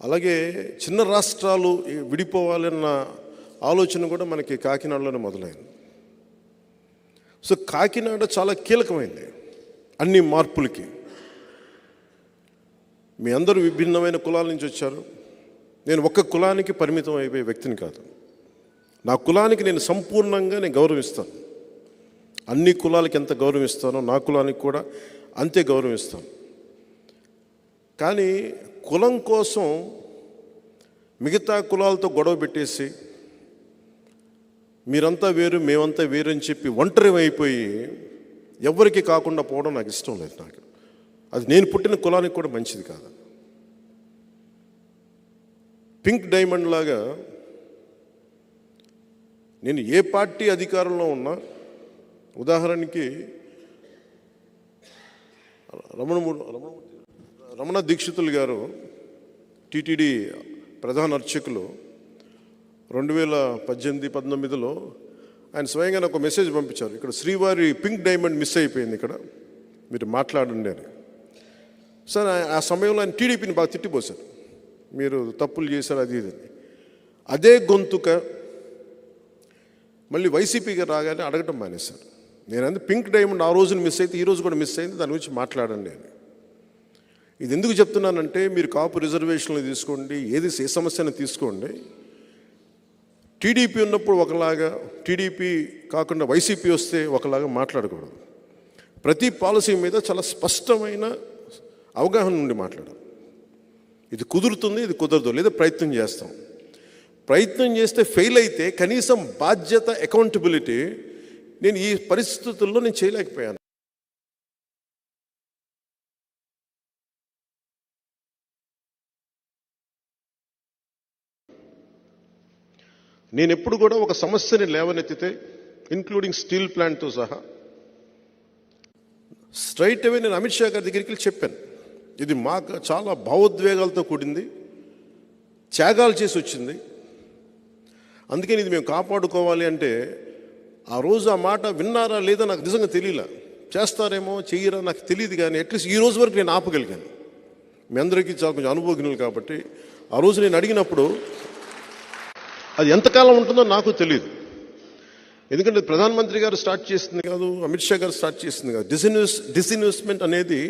B: అలాగే చిన్న రాష్ట్రాలు విడిపోవాలన్న ఆలోచన కూడా మనకి కాకినాడలోనే మొదలైంది. సో కాకినాడ చాలా కీలకమైంది అన్ని మార్పులకి. మీ అందరూ విభిన్నమైన కులాల నుంచి వచ్చారు. నేను ఒక్క కులానికి పరిమితం అయిపోయే వ్యక్తిని కాదు. నా కులానికి నేను సంపూర్ణంగా గౌరవిస్తాను. అన్ని కులాలకి ఎంత గౌరవిస్తానో నా కులానికి కూడా అంతే గౌరవిస్తాను. కానీ కులం కోసం మిగతా కులాలతో గొడవ పెట్టేసి మీరంతా వేరు మేమంతా వేరు అని చెప్పి ఒంటరి అయిపోయి ఎవరికి కాకుండా పోవడం నాకు ఇష్టం లేదు. నాకు అది నేను పుట్టిన కులానికి కూడా మంచిది కాదు. పింక్ డైమండ్ లాగా నేను ఏ పార్టీ అధికారంలో ఉన్నా, ఉదాహరణకి రమణ దీక్షితులు గారు టీటీడీ ప్రధాన అర్చకులు 2018-19లో ఆయన స్వయంగా నాకు మెసేజ్ పంపించారు. ఇక్కడ శ్రీవారి పింక్ డైమండ్ మిస్ అయిపోయింది, ఇక్కడ మీరు మాట్లాడండి అని. సార్ ఆ సమయంలో ఆయన టీడీపీని బాగా తిట్టిపోశారు, మీరు తప్పులు చేశారు అది ఇది. అదే గొంతుక మళ్ళీ వైసీపీగా రాగానే అడగటం మానేశారు. నేను పింక్ డైమండ్ ఆ రోజున మిస్ అయితే ఈ రోజు కూడా మిస్ అయింది, దాని గురించి మాట్లాడండి అని. ఇది ఎందుకు చెప్తున్నానంటే, మీరు కాపు రిజర్వేషన్లు తీసుకోండి, ఏ సమస్యను తీసుకోండి, టీడీపీ ఉన్నప్పుడు ఒకలాగా, టీడీపీ కాకుండా వైసీపీ వస్తే ఒకలాగా మాట్లాడకూడదు. ప్రతి పాలసీ మీద చాలా స్పష్టమైన అవగాహన నుండి మాట్లాడాలి. ఇది కుదురుతుంది, ఇది కుదరదు, లేదా ప్రయత్నం చేస్తాం. ప్రయత్నం చేస్తే ఫెయిల్ అయితే కనీసం బాధ్యత, అకౌంటబిలిటీ నేను ఈ పరిస్థితుల్లో నేను చేయలేకపోయాను. నేను ఎప్పుడు కూడా ఒక సమస్యని లేవనెత్తితే, ఇంక్లూడింగ్ స్టీల్ ప్లాంట్తో సహా, స్ట్రైట్ అవే నేను అమిత్ షా గారి దగ్గరికి వెళ్ళి చెప్పాను, ఇది మాకు చాలా భావోద్వేగాలతో కూడింది, త్యాగాలు చేసి వచ్చింది, అందుకని ఇది మేము కాపాడుకోవాలి అంటే, ఆ రోజు ఆ మాట విన్నారా లేదా నాకు నిజంగా తెలియలా. చేస్తారేమో చెయ్యరా నాకు తెలియదు, కానీ అట్లీస్ట్ ఈ రోజు వరకు నేను ఆపగలిగాను. మీ అందరికీ చాలా కొంచెం అనుభవజ్ఞులు కాబట్టి ఆ రోజు నేను అడిగినప్పుడు అది ఎంతకాలం ఉంటుందో నాకు తెలియదు. ఎందుకంటే ప్రధానమంత్రి గారు స్టార్ట్ చేసింది కాదు, అమిత్ షా గారు స్టార్ట్ చేసింది కాదు. డిస్ఇన్వెస్ట్మెంట్ అనేది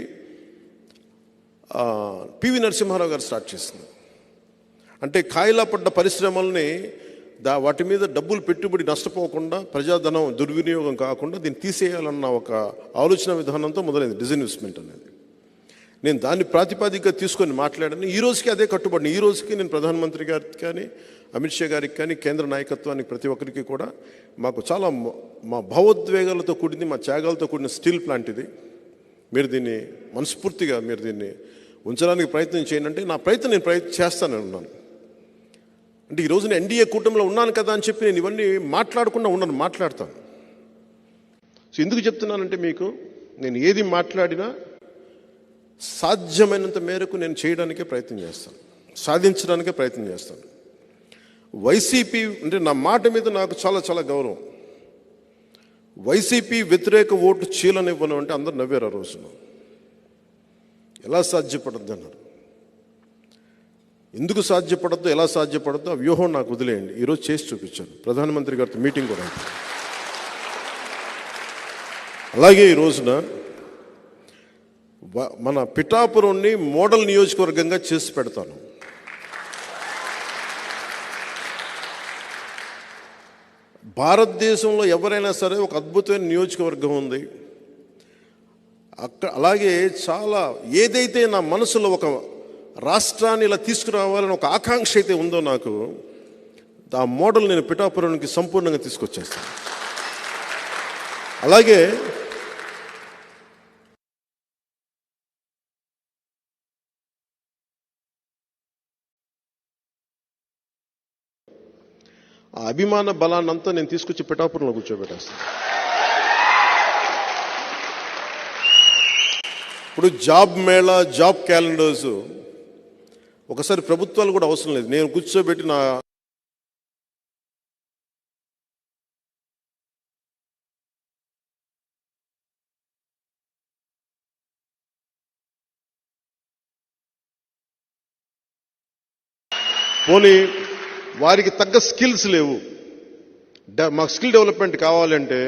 B: పివి నరసింహారావు గారు స్టార్ట్ చేసింది. అంటే కాయిలా పడ్డ పరిశ్రమల్ని వాటి మీద డబ్బులు పెట్టుబడి నష్టపోకుండా, ప్రజాధనం దుర్వినియోగం కాకుండా దీన్ని తీసేయాలన్న ఒక ఆలోచన విధానంతో మొదలైంది డిస్ఇన్వెస్ట్మెంట్ అనేది. నేను దాన్ని ప్రాతిపదికగా తీసుకొని మాట్లాడాను. ఈ రోజుకి అదే కట్టుబడిన. ఈ రోజుకి నేను ప్రధానమంత్రి గారికి కానీ, అమిత్ షా గారికి కానీ, కేంద్ర నాయకత్వానికి, ప్రతి ఒక్కరికి కూడా మాకు చాలా మా భావోద్వేగాలతో కూడింది, మా త్యాగాలతో కూడిన స్టీల్ ప్లాంట్ ఇది. మీరు దీన్ని మనస్ఫూర్తిగా మీరు దీన్ని ఉంచడానికి ప్రయత్నం చేయండి అంటే, నా ప్రయత్నం నేను చేస్తానని ఉన్నాను. అంటే ఈరోజు నేను ఎన్డీఏ కూటమిలో ఉన్నాను కదా అని చెప్పి నేను ఇవన్నీ మాట్లాడకుండా ఉన్నాను, మాట్లాడతాను. సో ఎందుకు చెప్తున్నానంటే, మీకు నేను ఏది మాట్లాడినా సాధ్యమైనంత మేరకు నేను చేయడానికే ప్రయత్నం చేస్తాను, సాధించడానికే ప్రయత్నం చేస్తాను. వైసీపీ అంటే నా మాట మీద నాకు చాలా చాలా గౌరవం. వైసీపీ వ్యతిరేక ఓటు చీలనివ్వను అంటే అందరు నవ్వారు ఆ రోజున. ఎలా సాధ్యపడద్దు అన్నారు. ఎందుకు సాధ్యపడద్దు, ఎలా సాధ్యపడద్దు ఆ వ్యూహం నాకు వదిలేయండి. ఈరోజు చేసి చూపించాను. ప్రధానమంత్రి గారితో మీటింగ్ కూడా అయింది. అలాగే ఈ రోజున మన పిఠాపురంని మోడల్ నియోజకవర్గంగా చేసి పెడతాను. భారతదేశంలో ఎవరైనా సరే ఒక అద్భుతమైన నియోజకవర్గం ఉంది అక్కడ. అలాగే చాలా ఏదైతే నా మనసులో ఒక రాష్ట్రాన్ని ఇలా తీసుకురావాలని ఒక ఆకాంక్ష అయితే ఉందో నాకు, ఆ మోడల్ నేను పిఠాపురానికి సంపూర్ణంగా తీసుకొచ్చేస్తాను. అలాగే ఆ అభిమాన బలాన్నంతా నేను తీసుకొచ్చి పిఠాపురంలో కూర్చోబెట్టేస్తాను. ఇప్పుడు జాబ్ మేళా, జాబ్ క్యాలెండర్స్ ఒకసారి ప్రభుత్వాలు కూడా అవసరం లేదు. నేను కూర్చోబెట్టి నా పోనీ వారికి తగ్గ స్కిల్స్ లేవు, మాకు స్కిల్ డెవలప్మెంట్ కావాలంటే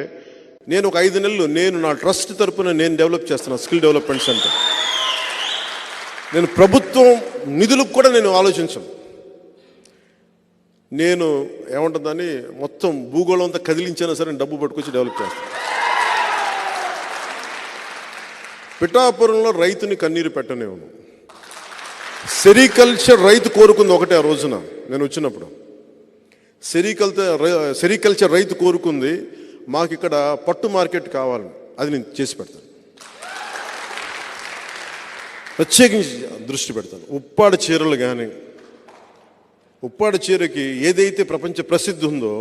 B: నేను ఒక 5 నెలలు నేను నా ట్రస్ట్ తరపున నేను డెవలప్ చేస్తున్నాను స్కిల్ డెవలప్మెంట్ సెంటర్. నేను ప్రభుత్వం నిధులకు కూడా నేను ఆలోచించను. నేను ఏమంటుందని మొత్తం భూగోళం అంతా కదిలించినా సరే డబ్బు పట్టుకొచ్చి డెవలప్ చేస్తాను. పిఠాపురంలో రైతుని కన్నీరు పెట్టనివ్వను. సెరికల్చర్ రైతు కోరుకుంది ఒకటే. ఆ రోజున నేను వచ్చినప్పుడు సెరికల్చర్ రైతు కోరుకుంది, మాకు ఇక్కడ పట్టు మార్కెట్ కావాలని. అది నేను చేసి పెడతాను, ప్రత్యేకించి దృష్టి పెడతాను. ఉప్పాడ చీరలు కానీ, ఉప్పాడ చీరకి ఏదైతే ప్రపంచ ప్రసిద్ధి ఉందో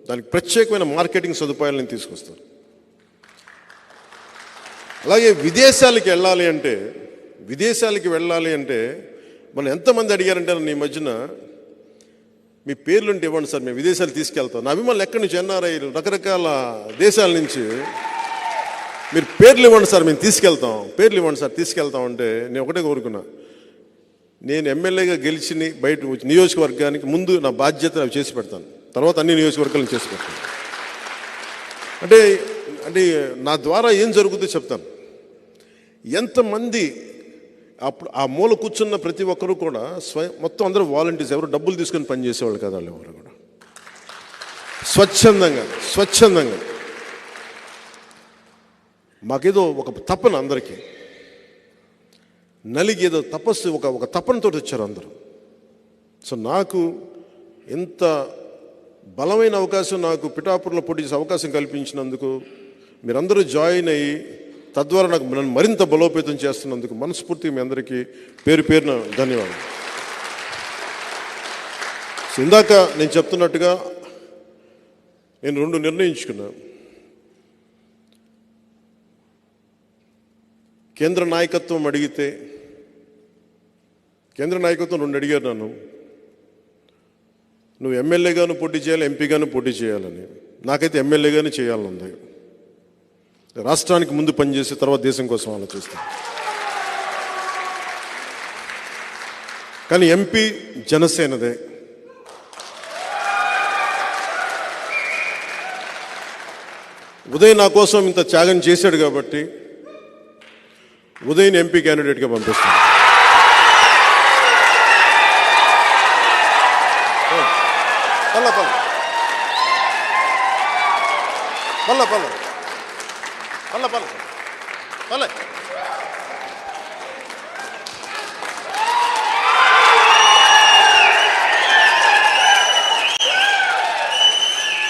B: దానికి ప్రత్యేకమైన మార్కెటింగ్ సదుపాయాలు నేను తీసుకొస్తాను. అలాగే విదేశాలకి వెళ్ళాలి అంటే మనం ఎంతమంది అడిగారంటే నన్ను ఈ మధ్యన, మీ పేర్లుంటే ఇవ్వండి సార్, మేము విదేశాలు తీసుకెళ్తాం. నా అభిమానులు ఎక్కడి నుంచి, ఎన్ఆర్ఐలు రకరకాల దేశాల నుంచి, మీరు పేర్లు ఇవ్వండి సార్, మేము తీసుకెళ్తాం, పేర్లు ఇవ్వండి సార్, తీసుకెళ్తాం అంటే నేను ఒకటే కోరుకున్నా, నేను ఎమ్మెల్యేగా గెలిచి బయట నియోజకవర్గానికి ముందు నా బాధ్యత అవి చేసి పెడతాను, తర్వాత అన్ని నియోజకవర్గాలను చేసి పెడతాను. అంటే నా ద్వారా ఏం జరుగుతుందో చెప్తాను. ఎంతమంది అప్పుడు ఆ మూల కూర్చున్న ప్రతి ఒక్కరూ కూడా మొత్తం అందరూ వాలంటీర్స్, ఎవరు డబ్బులు తీసుకొని పనిచేసేవాళ్ళు కదా, వాళ్ళు ఎవరు కూడా స్వచ్ఛందంగా మాకేదో ఒక తపన, అందరికీ నలిగి ఏదో తపస్సు, ఒక తపనతో వచ్చారు అందరూ. సో నాకు ఎంత బలమైన అవకాశం నాకు పిఠాపురంలో పోటీ చేసే అవకాశం కల్పించినందుకు, మీరందరూ జాయిన్ అయ్యి తద్వారా నన్ను మరింత బలోపేతం చేస్తున్నందుకు మనస్ఫూర్తిగా మీ అందరికీ పేరు పేరున ధన్యవాదాలు. సో ఇందాక నేను చెప్తున్నట్టుగా నేను 2 నిర్ణయించుకున్నాను. కేంద్ర నాయకత్వం అడిగితే, కేంద్ర నాయకత్వం 2 అడిగారు నన్ను, నువ్వు ఎమ్మెల్యేగాను పోటీ చేయాలి, ఎంపీగాను పోటీ చేయాలని. నాకైతే ఎమ్మెల్యేగానే చేయాలనుంది. రాష్ట్రానికి ముందు పనిచేసి తర్వాత దేశం కోసం ఆలోచిస్తాను. కానీ ఎంపీ జనసేనదే. ఉదయ్ నా కోసం ఇంత త్యాగం చేశాడు కాబట్టి ఉదయ్ని ఎంపీ క్యాండిడేట్గా పంపిస్తాను.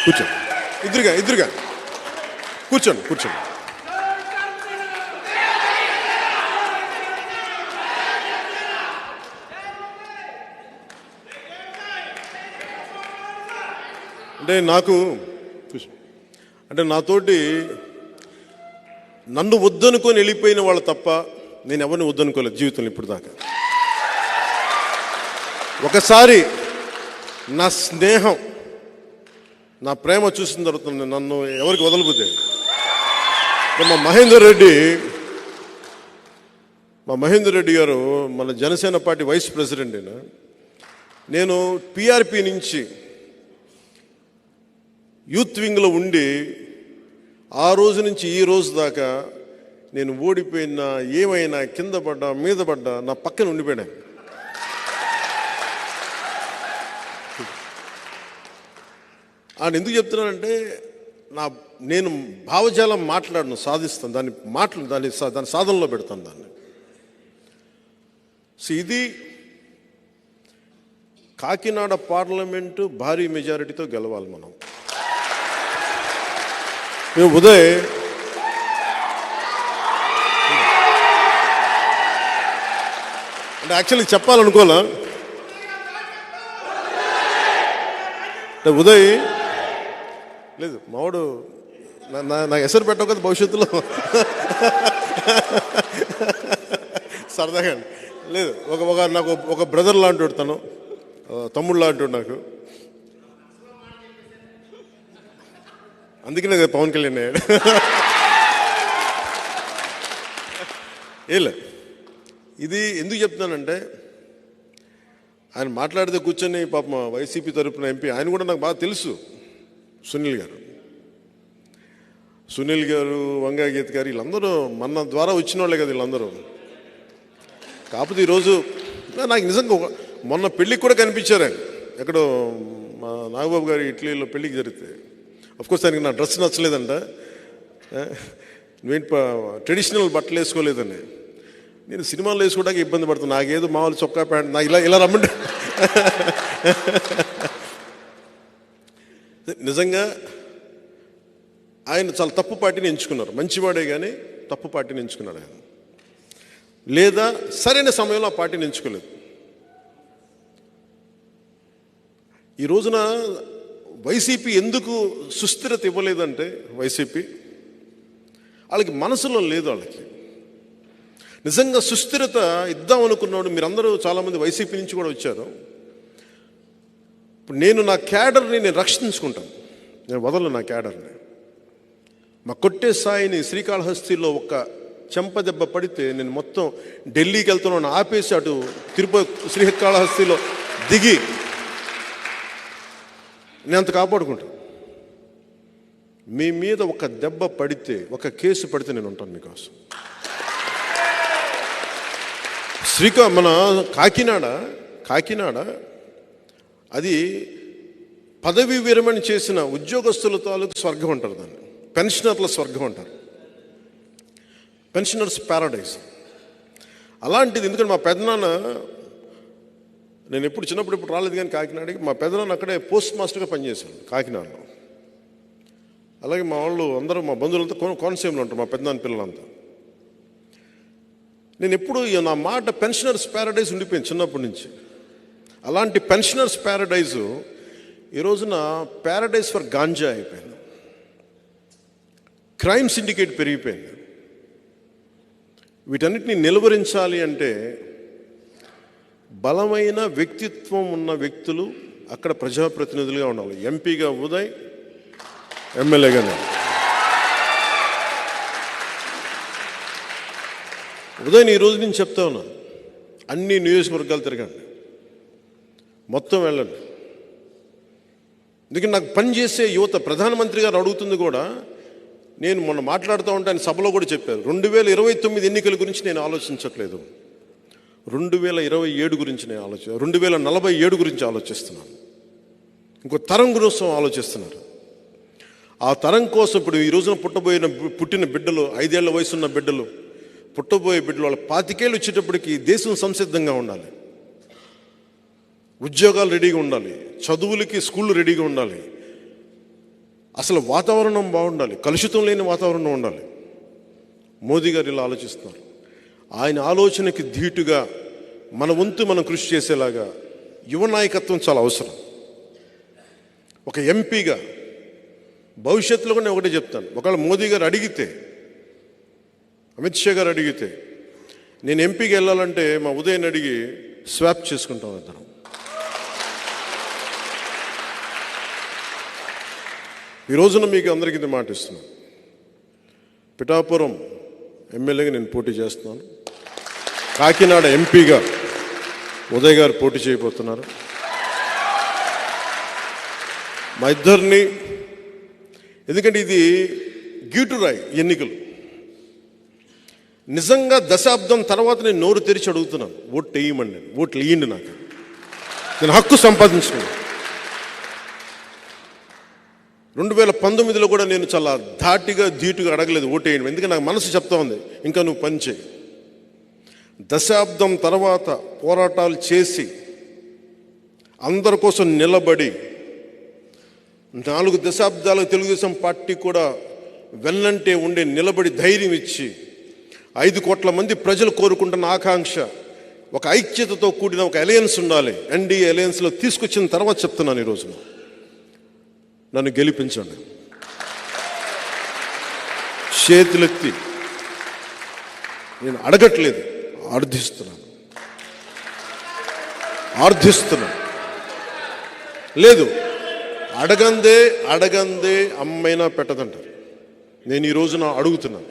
B: కూర్చోండి, ఇద్దరుగా కూర్చోండి. అంటే నాతోటి నన్ను వద్దనుకొని వెళ్ళిపోయిన వాళ్ళు తప్ప నేను ఎవరిని వద్దనుకోలేదు జీవితంలో ఇప్పుడు దాకా. ఒకసారి నా స్నేహం, నా ప్రేమ చూసిన తర్వాత నన్ను ఎవరికి వదలబోతే, మా మహేందర్ రెడ్డి గారు మన జనసేన పార్టీ వైస్ ప్రెసిడెంట్ అయినా, నేను పిఆర్పి నుంచి యూత్ వింగ్లో ఉండి ఆ రోజు నుంచి ఈ రోజు దాకా నేను ఓడిపోయినా, ఏమైనా, కింద పడ్డా, మీద పడ్డా నా పక్కన ఉండిపోయాను. ఆయన ఎందుకు చెప్తున్నానంటే, నేను భావజాలం మాట్లాడను, సాధిస్తాను దాన్ని సాధనలో పెడతాను దాన్ని. సో ఇది కాకినాడ పార్లమెంటు భారీ మెజారిటీతో గెలవాలి మనం. ఉదయ్ అంటే యాక్చువల్లీ చెప్పాలనుకోలే, అంటే ఉదయ్ లేదు మావాడు నాకు ఎసరు పెట్టవు కదా భవిష్యత్తులో సరదాగా లేదు. నాకు ఒక బ్రదర్ లాంటి తను, తమ్ముడు లాంటి నాకు. అందుకనే పవన్ కళ్యాణ్ అయ్యాడు. ఏలే, ఇది ఎందుకు చెప్తున్నానంటే, ఆయన మాట్లాడితే కూర్చొని పాపం వైసీపీ తరపున ఎంపీ, ఆయన కూడా నాకు బాగా తెలుసు, సునీల్ గారు, వంగా గీత గారు, వీళ్ళందరూ మన ద్వారా వచ్చిన వాళ్ళే కదా వీళ్ళందరూ. కాకపోతే ఈరోజు నాకు నిజంగా మొన్న పెళ్ళికి కూడా కనిపించారు ఆయన, ఎక్కడో మా నాగబాబు గారి ఇటలీలో పెళ్ళికి జరిగితే. అఫ్కోర్స్ ఆయనకి నా డ్రెస్ నచ్చలేదంట, నువ్వేంటి ట్రెడిషనల్ బట్టలు వేసుకోలేదని. నేను సినిమాలు వేసుకోవడానికి ఇబ్బంది పడుతున్నాను, నాకేదో మామూలు చొక్కా ప్యాంట్, నాకు ఇలా రమ్మంటే. నిజంగా ఆయన చాలా తప్పు పార్టీని ఎంచుకున్నారు. మంచివాడే కానీ తప్పు పార్టీని ఎంచుకున్నాడు ఆయన, లేదా సరైన సమయంలో ఆ పార్టీని ఎంచుకోలేదు. ఈ రోజున వైసీపీ ఎందుకు సుస్థిరత ఇవ్వలేదంటే, వైసీపీ వాళ్ళకి మనసులో లేదు. వాళ్ళకి నిజంగా సుస్థిరత ఇద్దాం అనుకున్నాడు. మీరందరూ చాలామంది వైసీపీ నుంచి కూడా వచ్చారు. ఇప్పుడు నేను నా క్యాడర్ని నేను రక్షించుకుంటాను, నేను వదలను నా క్యాడర్ని. మా కొట్టే సాయిని శ్రీకాళహస్తిలో ఒక చెంపదెబ్బ పడితే నేను మొత్తం ఢిల్లీకి వెళ్తున్నాను ఆపేసి అటు తిరుపతి శ్రీకాళహస్తిలో దిగి నేను అంత కాపాడుకుంటాను. మీ మీద ఒక దెబ్బ పడితే, ఒక కేసు పడితే నేను ఉంటాను మీకోసం. మన కాకినాడ అది పదవి విరమణ చేసిన ఉద్యోగస్తుల తాలూకు స్వర్గం అంటారు, దాన్ని పెన్షనర్ల స్వర్గం అంటారు, పెన్షనర్స్ ప్యారడైజ్. అలాంటిది. ఎందుకంటే మా పెదనాన్న, నేను ఎప్పుడు చిన్నప్పుడు ఇప్పుడు రాలేదు కానీ కాకినాడకి, మా పెదనాన్న అక్కడే పోస్ట్ మాస్టర్గా పనిచేశాడు కాకినాడలో. అలాగే మా వాళ్ళు అందరూ, మా బంధువులంతా కోనసీమలో ఉంటారు, మా పెదనాన్న పిల్లలంతా. నేను ఎప్పుడు నా మాట పెన్షనర్స్ ప్యారడైజ్ ఉండిపోయింది చిన్నప్పటి నుంచి. అలాంటి పెన్షనర్స్ ప్యారడైజు ఈ రోజున ప్యారడైజ్ ఫర్ గాంజా అయిపోయింది. క్రైమ్ సిండికేట్ పెరిగిపోయింది. వీటన్నిటిని నిలువరించాలి అంటే బలమైన వ్యక్తిత్వం ఉన్న వ్యక్తులు అక్కడ ప్రజాప్రతినిధులుగా ఉండాలి. ఎంపీగా ఉదయ్, ఎమ్మెల్యేగా నేను. ఉదయ్ ఈ రోజు నేను చెప్తా ఉన్నాను, అన్ని నియోజకవర్గాలు తిరగండి, మొత్తం వెళ్ళండి. ఎందుకంటే నాకు పనిచేసే యువత, ప్రధానమంత్రి గారు అడుగుతుంది కూడా, నేను మొన్న మాట్లాడుతూ ఉంటే ఆయన సభలో కూడా చెప్పారు, 2029 ఎన్నికల గురించి నేను ఆలోచించట్లేదు, 2027 గురించి నేను 2047 గురించి ఆలోచిస్తున్నాను. ఇంకో తరం గురించి ఆలోచిస్తున్నారు. ఆ తరం కోసం ఇప్పుడు ఈ రోజున పుట్టిన బిడ్డలు, 5 ఏళ్ల వయసున్న బిడ్డలు, పుట్టబోయే బిడ్డలు, వాళ్ళ 25 ఏళ్ళు వచ్చేటప్పటికి దేశం సంసిద్ధంగా ఉండాలి, ఉద్యోగాలు రెడీగా ఉండాలి, చదువులకి స్కూళ్ళు రెడీగా ఉండాలి, అసలు వాతావరణం బాగుండాలి, కలుషితం లేని వాతావరణం ఉండాలి. మోదీ గారు ఇలా ఆలోచిస్తున్నారు. ఆయన ఆలోచనకి ధీటుగా మన వంతు మనం కృషి చేసేలాగా యువ నాయకత్వం చాలా అవసరం. ఒక ఎంపీగా భవిష్యత్తులో కూడా నేను ఒకటే చెప్తాను, ఒకవేళ మోదీ గారు అడిగితే, అమిత్ షా గారు అడిగితే, నేను ఎంపీకి వెళ్ళాలంటే మా ఉదయం అడిగి స్వాప్ చేసుకుంటాం ఇద్దరం. ఈ రోజున మీకు అందరికీ ఇది మాట ఇస్తున్నాను, పిఠాపురం ఎమ్మెల్యేగా నేను పోటీ చేస్తున్నాను, కాకినాడ ఎంపీగా ఉదయ్ గారు పోటీ చేయబోతున్నారు. మా ఇద్దరిని, ఎందుకంటే ఇది గీటురాయి ఎన్నికలు. నిజంగా దశాబ్దం తర్వాత నేను నోరు తెరిచి అడుగుతున్నాను, ఓట్లు వేయమండి, ఓట్లు వేయండి, నాకు నేను హక్కు సంపాదించుకున్నాను. 2019లో కూడా నేను చాలా ధాటిగా ధీటుగా అడగలేదు ఓటేయండి, ఎందుకంటే నాకు మనసు చెప్తా ఉంది, ఇంకా నువ్వు పని చేయి. దశాబ్దం తర్వాత పోరాటాలు చేసి అందరి కోసం నిలబడి 4 దశాబ్దాలకు తెలుగుదేశం పార్టీ కూడా వెన్నంటే ఉండే నిలబడి ధైర్యం ఇచ్చి 5 కోట్ల మంది ప్రజలు కోరుకుంటున్న ఆకాంక్ష, ఒక ఐక్యతతో కూడిన ఒక అలయన్స్ ఉండాలి, ఎన్డీఏ అలయన్స్లో తీసుకొచ్చిన తర్వాత చెప్తున్నాను, ఈరోజు నన్ను గెలిపించండి. చేతులెత్తి నేను అడగట్లేదు, ఆర్థిస్తున్నాను. లేదు, అడగందే అమ్మైనా పెట్టదంటారు. నేను ఈ రోజున అడుగుతున్నాను,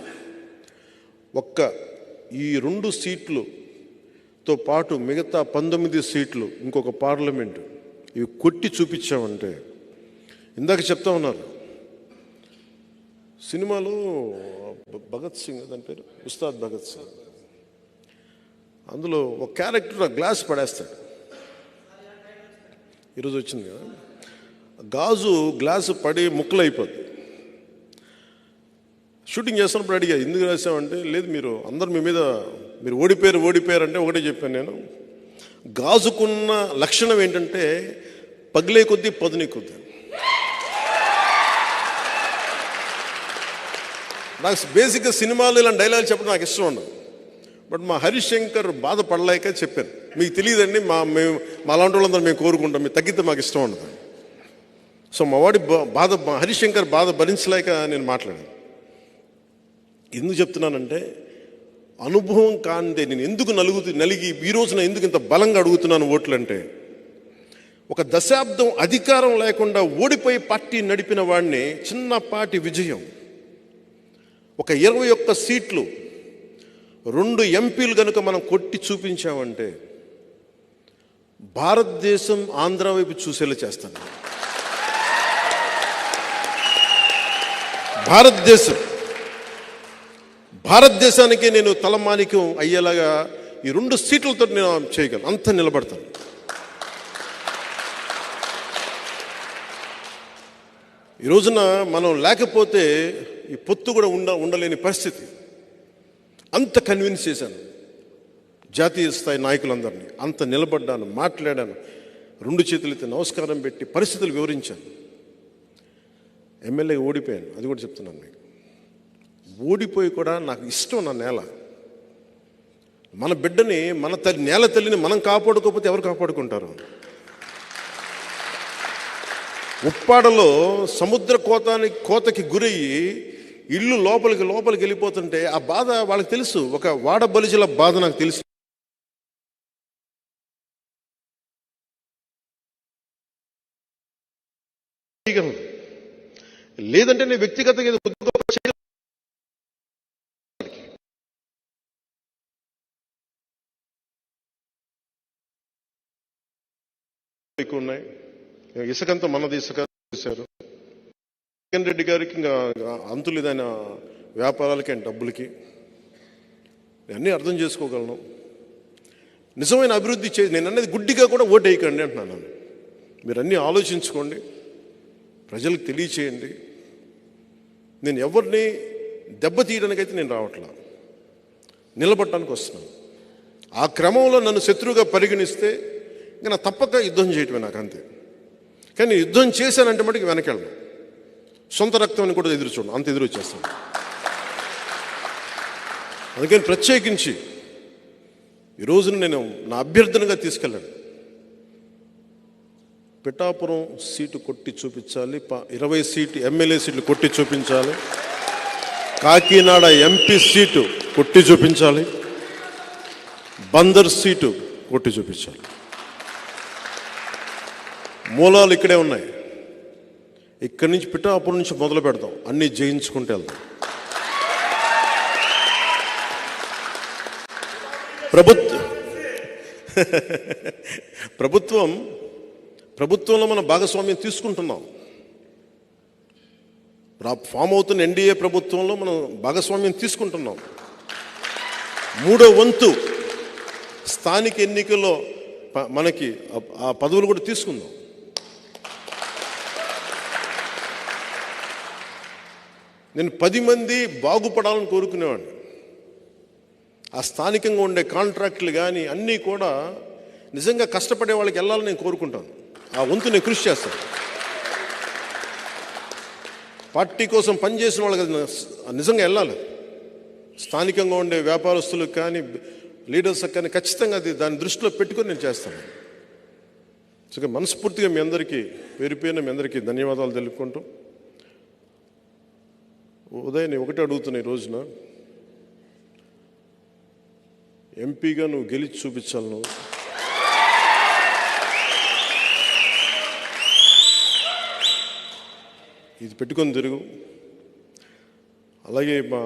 B: ఈ 2 సీట్లుతో పాటు మిగతా 19 సీట్లు, ఇంకొక పార్లమెంటు, ఇవి కొట్టి చూపించామంటే, ఇందాక చెప్తా ఉన్నారు సినిమాలో భగత్ సింగ్, దాని పేరు ఉస్తాద్ భగత్ సింగ్, అందులో ఒక క్యారెక్టర్ ఆ గ్లాస్ పడేస్తాడు. ఈరోజు వచ్చింది కదా, గ్లాసు పడి ముక్కలు అయిపోద్ది. షూటింగ్ చేస్తున్నప్పుడు అడిగా, ఎందుకు రాసామంటే, లేదు మీరు అందరు మీ మీద మీరు ఓడిపోయారు అంటే ఒకటే చెప్పాను నేను, గాజుకున్న లక్షణం ఏంటంటే పగిలే కొద్దీ పదునే కొద్దీ. నాకు బేసిక్గా సినిమాలు ఇలాంటి డైలాగ్ చెప్పడం నాకు ఇష్టం ఉండదు. బట్ మా హరీష్ శంకర్ బాధపడలేక చెప్పాను, మీకు తెలియదండి, మేము అలాంటి వాళ్ళందరూ మేము కోరుకుంటాం, మీరు తగ్గితే మాకు ఇష్టం ఉండదు. సో మా వాడి హరీష్ శంకర్ బాధ భరించలేక నేను మాట్లాడాను. ఎందుకు చెప్తున్నానంటే, అనుభవం కాందే నేను ఎందుకు నలిగి ఈ రోజున ఎందుకు ఇంత బలంగా అడుగుతున్నాను ఓట్లు అంటే, ఒక దశాబ్దం అధికారం లేకుండా ఓడిపోయి పార్టీ నడిపిన వాడిని చిన్నపాటి విజయం, ఒక 21 సీట్లు, 2 ఎంపీలు కనుక మనం కొట్టి చూపించామంటే భారతదేశం ఆంధ్ర వైపు చూసేలా చేస్తాను. భారతదేశానికి నేను తలమానికం అయ్యేలాగా ఈ 2 సీట్లతో నేను చేయగలను, అంత నిలబడతాను. ఈ రోజున మనం లేకపోతే ఈ పొత్తు కూడా ఉండలేని పరిస్థితి. అంత కన్విన్స్ చేశాను జాతీయ స్థాయి నాయకులందరినీ, అంత నిలబడ్డాను, మాట్లాడాను, 2 చేతులెత్తి నమస్కారం పెట్టి పరిస్థితులు వివరించాను. ఎమ్మెల్యే ఓడిపోయాను, అది కూడా చెప్తున్నాను మీకు. ఓడిపోయి కూడా నాకు ఇష్టం నా నేల. మన బిడ్డని, మన నేల తల్లిని మనం కాపాడుకోకపోతే ఎవరు కాపాడుకుంటారు? ఉప్పాడలో సముద్ర కోతకి గురయ్యి ఇల్లు లోపలికి వెళ్ళిపోతుంటే ఆ బాధ వాళ్ళకి తెలుసు. ఒక వాడ బలిజల బాధ నాకు తెలుసు. లేదంటే నేను వ్యక్తిగతంగా ఎక్కువ ఉన్నాయి. ఇసుకంతా మనది, ఇసుక చేశారు. జగన్ రెడ్డి గారికి ఇంకా అంతులేదైన వ్యాపారాలకి అండ్ డబ్బులకి. అన్నీ అర్థం చేసుకోగలను. నిజమైన అభివృద్ధి నేను అనేది గుడ్డిగా కూడా ఓటు వేయకండి అంటున్నాను. మీరు అన్నీ ఆలోచించుకోండి, ప్రజలకు తెలియచేయండి. నేను ఎవరిని దెబ్బతీయడానికైతే నేను రావట్లా, నిలబడటానికి వస్తున్నాను. ఆ క్రమంలో నన్ను శత్రువుగా పరిగణిస్తే ఇంకా నా తప్పక యుద్ధం చేయటమే నాకు, అంతే. కానీ యుద్ధం చేశానంటే మటుకు వెనకెళ్ళను. సొంత రక్తాన్ని కూడా ఎదురు చూడను, అంత ఎదురు వచ్చేస్తాను. అందుకని ప్రత్యేకించి ఈ రోజున నేను నా అభ్యర్థనగా తీసుకెళ్ళాను. పిఠాపురం సీటు కొట్టి చూపించాలి, 20 ఎమ్మెల్యే సీట్లు కొట్టి చూపించాలి, కాకినాడ ఎంపీ సీటు కొట్టి చూపించాలి, బందర్ సీటు కొట్టి చూపించాలి. మూలాలు ఇక్కడే ఉన్నాయి. ఇక్కడి నుంచి పిఠాపురం నుంచి మొదలు పెడతాం, అన్నీ జయించుకుంటూ వెళ్తాం. ప్రభుత్వంలో మనం భాగస్వామ్యం తీసుకుంటున్నాం. ఫామ్ అవుతున్న ఎన్డీఏ ప్రభుత్వంలో మనం భాగస్వామ్యం తీసుకుంటున్నాం. 3వ వంతు స్థానిక ఎన్నికల్లో మనకి ఆ పదవులు కూడా తీసుకుందాం. నేను 10 మంది బాగుపడాలని కోరుకునేవాడిని. ఆ స్థానికంగా ఉండే కాంట్రాక్టులు కానీ అన్నీ కూడా నిజంగా కష్టపడే వాళ్ళకి వెళ్ళాలని నేను కోరుకుంటాను. ఆ వంతు నేను కృషి చేస్తాను. పార్టీ కోసం పనిచేసిన వాళ్ళకి నిజంగా వెళ్ళాలి. స్థానికంగా ఉండే వ్యాపారస్తులకు కానీ లీడర్స్కి కానీ ఖచ్చితంగా దాన్ని దృష్టిలో పెట్టుకొని నేను చేస్తాను. సో మనస్ఫూర్తిగా మీ అందరికీ పేరుపైన మీ అందరికీ ధన్యవాదాలు తెలుపుకుంటూ, ఉదయం నేను ఒకటే అడుగుతున్నా, ఈ రోజున ఎంపీగా నువ్వు గెలిచి చూపించాలి. నువ్వు ఇది పెట్టుకొని తిరుగు. అలాగే మా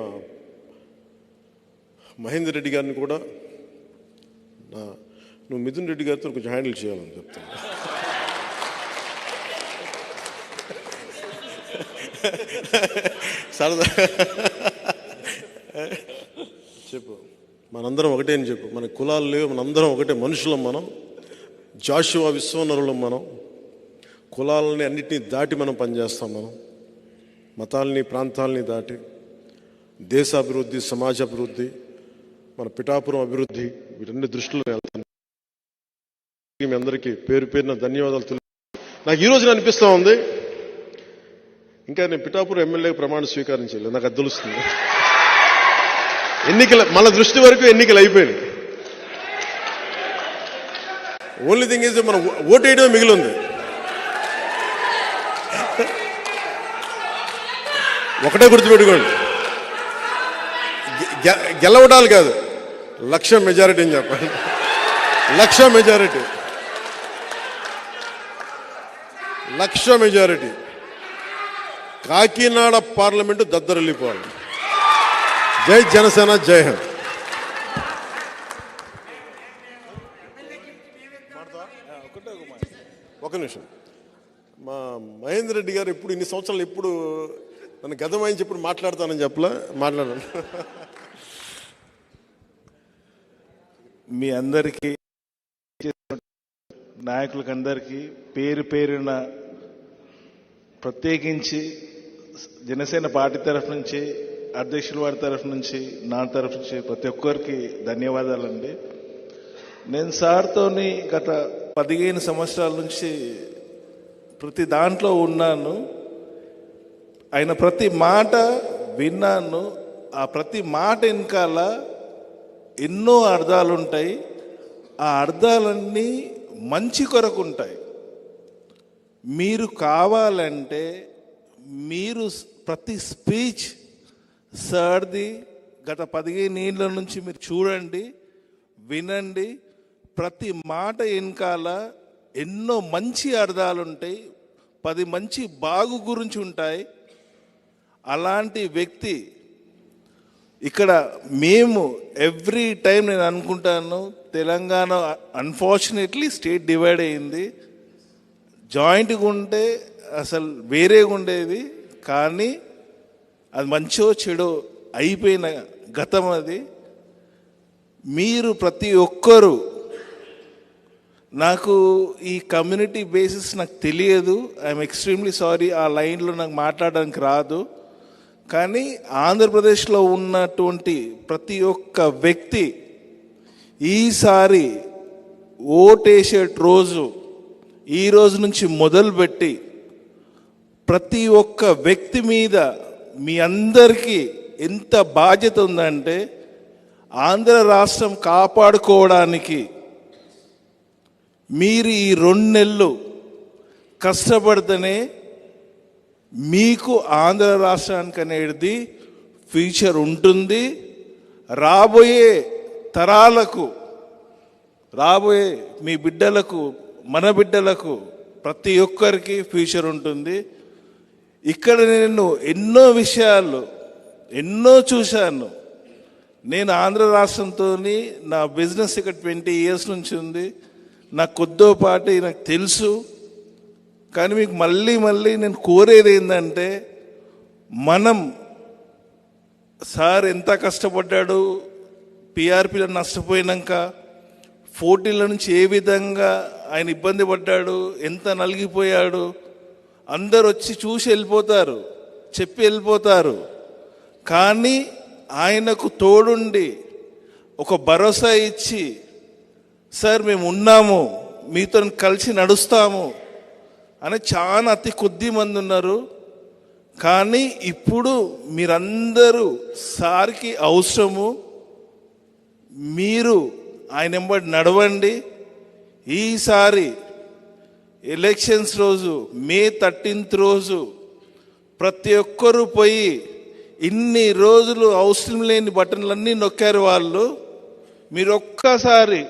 B: మహేందర్ రెడ్డి గారిని కూడా నువ్వు మిథున్ రెడ్డి గారితో కొంచెం హ్యాండిల్ చేయాలని చెప్తాను. సరదా చెప్పు, మనందరం ఒకటే అని చెప్పు. మన కులాలు లేవు, మనందరం ఒకటే మనుషులం. మనం జాషువా విశ్వనరులం. మనం కులాలని అన్నిటినీ దాటి మనం పనిచేస్తాం. మనం మతాలని ప్రాంతాలని దాటి దేశాభివృద్ధి, సమాజాభివృద్ధి, మన పిఠాపురం అభివృద్ధి, వీటన్ని దృష్టిలో వెళ్తాను. మీ అందరికీ పేరు పేరున ధన్యవాదాలు తెలుపు. నాకు ఈరోజు అనిపిస్తూ ఉంది, ఇంకా నేను పిఠాపురం ఎమ్మెల్యే ప్రమాణ స్వీకారం చేయలేదు. నాకు అది తెలుస్తుంది. మన దృష్టి వరకు ఎన్నికలు అయిపోయినాయి. ఓన్లీ థింగ్ ఈజ్ మనం ఓటు వేయడమే మిగిలి ఉంది. ఒకటే గుర్తుపెట్టుకోండి, గెలవడాలు కాదు, 1,00,000 మెజారిటీ అని చెప్పండి. 1,00,000 మెజారిటీ, 1,00,000 మెజారిటీ. కాకినాడ పార్లమెంటు దద్దరిల్లిపోవాలి. జై జనసేన, జై హింద్. ఒక నిమిషం, మా మహేందర్ రెడ్డి గారు ఎప్పుడు ఇన్ని సంవత్సరాలు ఎప్పుడు నన్ను గదమాయించి ఎప్పుడు మాట్లాడతానని చెప్పలా, మాట్లాడాను.
C: మీ అందరికీ, నాయకులకు అందరికీ పేరు పేరున ప్రత్యేకించి జనసేన పార్టీ తరఫు నుంచి, అధ్యక్షుల వారి తరఫు నుంచి, నా తరఫు నుంచి ప్రతి ఒక్కరికి ధన్యవాదాలండి. నేను సార్తోని గత 15 సంవత్సరాల నుంచి ప్రతి దాంట్లో ఉన్నాను. ఆయన ప్రతి మాట విన్నాను. ఆ ప్రతి మాట వెనకాల ఎన్నో అర్థాలు ఉంటాయి. ఆ అర్థాలన్నీ మంచి కొరకు ఉంటాయి. మీరు కావాలంటే మీరు ప్రతి స్పీచ్ సార్ది గత 15 ఏళ్ళ నుంచి మీరు చూడండి, వినండి. ప్రతి మాట వెనకాల ఎన్నో మంచి అర్థాలు ఉంటాయి, 10 మంచి బాగు గురించి ఉంటాయి. అలాంటి వ్యక్తి ఇక్కడ మేము ఎవ్రీ టైం నేను అనుకుంటాను, తెలంగాణ అన్ఫార్చునేట్లీ స్టేట్ డివైడ్ అయింది. జాయింట్గా ఉంటే అసలు వేరేగా ఉండేది, కానీ అది మంచో చెడో అయిపోయిన గతం అది. మీరు ప్రతి ఒక్కరూ, నాకు ఈ కమ్యూనిటీ బేసిస్ నాకు తెలియదు, ఐఎమ్ ఎక్స్ట్రీమ్లీ సారీ, ఆ లైన్లో నాకు మాట్లాడడానికి రాదు. కానీ ఆంధ్రప్రదేశ్లో ఉన్నటువంటి ప్రతి ఒక్క వ్యక్తి ఈసారి ఓటేసే రోజు, ఈ రోజు నుంచి మొదలుపెట్టి ప్రతి ఒక్క వ్యక్తి మీద మీ అందరికీ ఎంత బాధ్యత ఉందంటే, ఆంధ్ర రాష్ట్రం కాపాడుకోవడానికి మీరు ఈ 2 నెలలు కష్టపడితేనే మీకు ఆంధ్ర రాష్ట్రానికి అనేది ఫ్యూచర్ ఉంటుంది. రాబోయే తరాలకు, రాబోయే మీ బిడ్డలకు, మన బిడ్డలకు ప్రతి ఒక్కరికి ఫ్యూచర్ ఉంటుంది. ఇక్కడ నేను ఎన్నో విషయాలు ఎన్నో చూశాను. నేను ఆంధ్ర రాష్ట్రంతో నా బిజినెస్ ఇక్కడ 20 years నుంచి ఉంది. నాకు కొద్దిపాటి నాకు తెలుసు. కానీ మీకు మళ్ళీ నేను కోరేది ఏంటంటే, మనం సార్ ఎంత కష్టపడ్డాడు, పిఆర్పీలో నష్టపోయినాక 40 నుంచి ఏ విధంగా ఆయన ఇబ్బంది పడ్డాడు, ఎంత నలిగిపోయాడు. అందరు వచ్చి చూసి వెళ్ళిపోతారు, చెప్పి వెళ్ళిపోతారు. కానీ ఆయనకు తోడుండి ఒక భరోసా ఇచ్చి, సార్ మేము ఉన్నాము, మీతో కలిసి నడుస్తాము అని చాలా అతి కొద్ది మంది ఉన్నారు. కానీ ఇప్పుడు మీరందరూ సార్కి అవసరము. మీరు ఆయన వెంబడి నడవండి. ఈసారి ఎలక్షన్స్ రోజు, May 13th రోజు ప్రతి ఒక్కరూ పోయి, ఇన్ని రోజులు అవసరం లేని బటన్లన్నీ నొక్కారు వాళ్ళు. మీరు ఒక్కసారి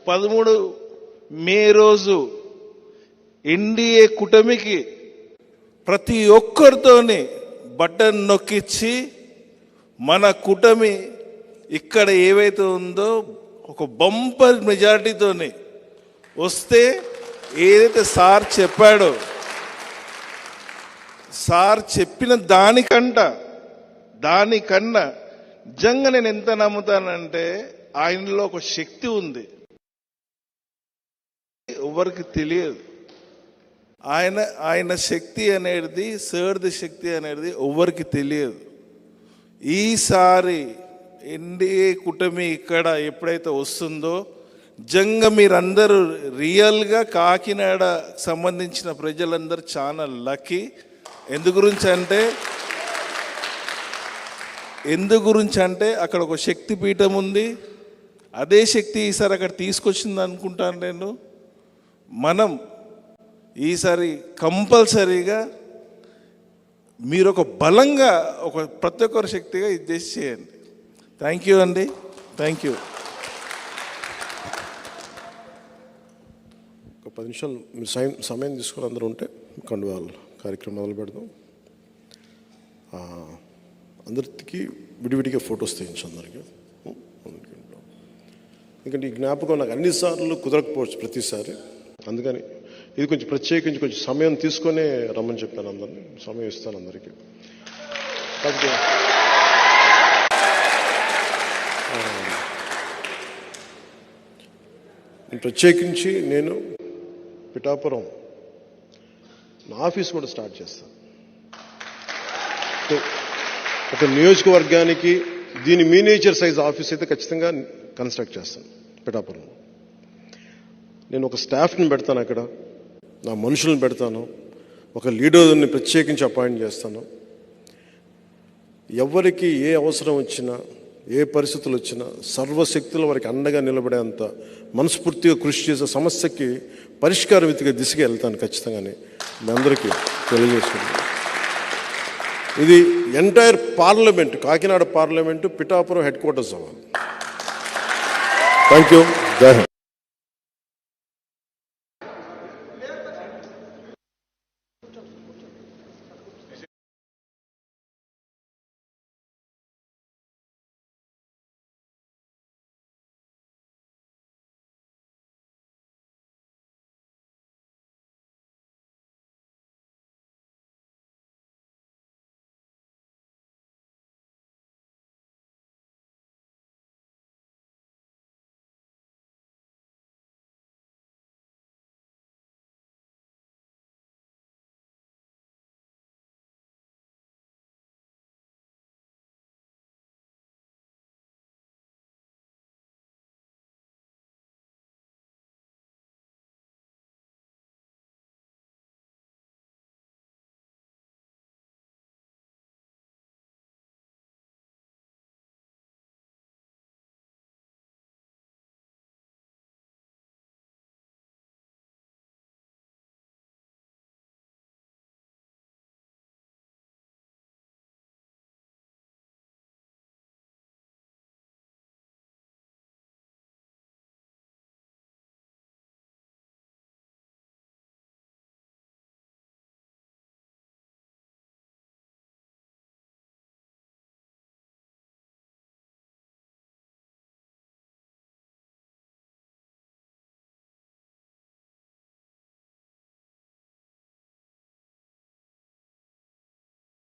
C: 13 మే రోజు ఎన్డీఏ కూటమికి ప్రతి ఒక్కరితోని బటన్ నొక్కించి, మన కూటమి ఇక్కడ ఏవైతే ఉందో ఒక బంపర్ మెజారిటీతోని వస్తే, ఏదైతే సార్ చెప్పాడో, సార్ చెప్పిన దానికన్నా నిజంగా నేను ఎంత నమ్ముతానంటే, ఆయనలో ఒక శక్తి ఉంది, ఎవరికి తెలియదు. ఆయన శక్తి అనేది, సార్ది శక్తి అనేది ఎవరికి తెలియదు. ఈసారి ఎన్డీఏ కూటమి ఇక్కడ ఎప్పుడైతే వస్తుందో, నిజంగా మీరందరూ రియల్గా కాకినాడ సంబంధించిన ప్రజలందరూ చాలా లక్కీ. ఎందు గురించి అంటే అక్కడ ఒక శక్తి పీఠం ఉంది. అదే శక్తి ఈసారి అక్కడ తీసుకొచ్చింది అనుకుంటాను నేను. మనం ఈసారి కంపల్సరీగా మీరు ఒక బలంగా, ఒక ప్రతి ఒక్కరి శక్తిగా ఇది చేసి చేయండి. థ్యాంక్ యూ అండి, థ్యాంక్ యూ.
B: ఒక 10 నిమిషాలు మీరు సమయం తీసుకుని అందరూ ఉంటే కండువాల కార్యక్రమం మొదలు పెడదాం. అందరికి విడివిడిగా ఫొటోస్ తీయించు అందరికీ. ఎందుకంటే ఈ జ్ఞాపకం నాకు అన్నిసార్లు కుదరకపోవచ్చు ప్రతిసారి. అందుకని ఇది కొంచెం ప్రత్యేకించి కొంచెం సమయం తీసుకొనే రమ్మని చెప్పాను అందరినీ. సమయం ఇస్తాను అందరికీ. ప్రత్యేకించి నేను పిఠాపురం నా ఆఫీస్ కూడా స్టార్ట్ చేస్తాను. ఒక నియోజకవర్గానికి దీని మినియేచర్ సైజ్ ఆఫీస్ అయితే ఖచ్చితంగా కన్స్ట్రక్ట్ చేస్తాను పిఠాపురం. నేను ఒక స్టాఫ్ని పెడతాను అక్కడ, నా మనుషులను పెడతాను, ఒక లీడర్ని ప్రత్యేకించి అపాయింట్ చేస్తాను. ఎవరికి ఏ అవసరం వచ్చినా, ఏ పరిస్థితులు వచ్చినా సర్వశక్తులు వారికి అండగా నిలబడేంత మనస్ఫూర్తిగా కృషి చేసే సమస్యకి పరిష్కారం వెతికే దిశగా వెళ్తాను ఖచ్చితంగానే మీ అందరికీ తెలియజేస్తున్నాను. ఇది entire parliament, Kakinada parliament Pithapuram headquarters అవ్వాలి. Thank you. జై హింద్.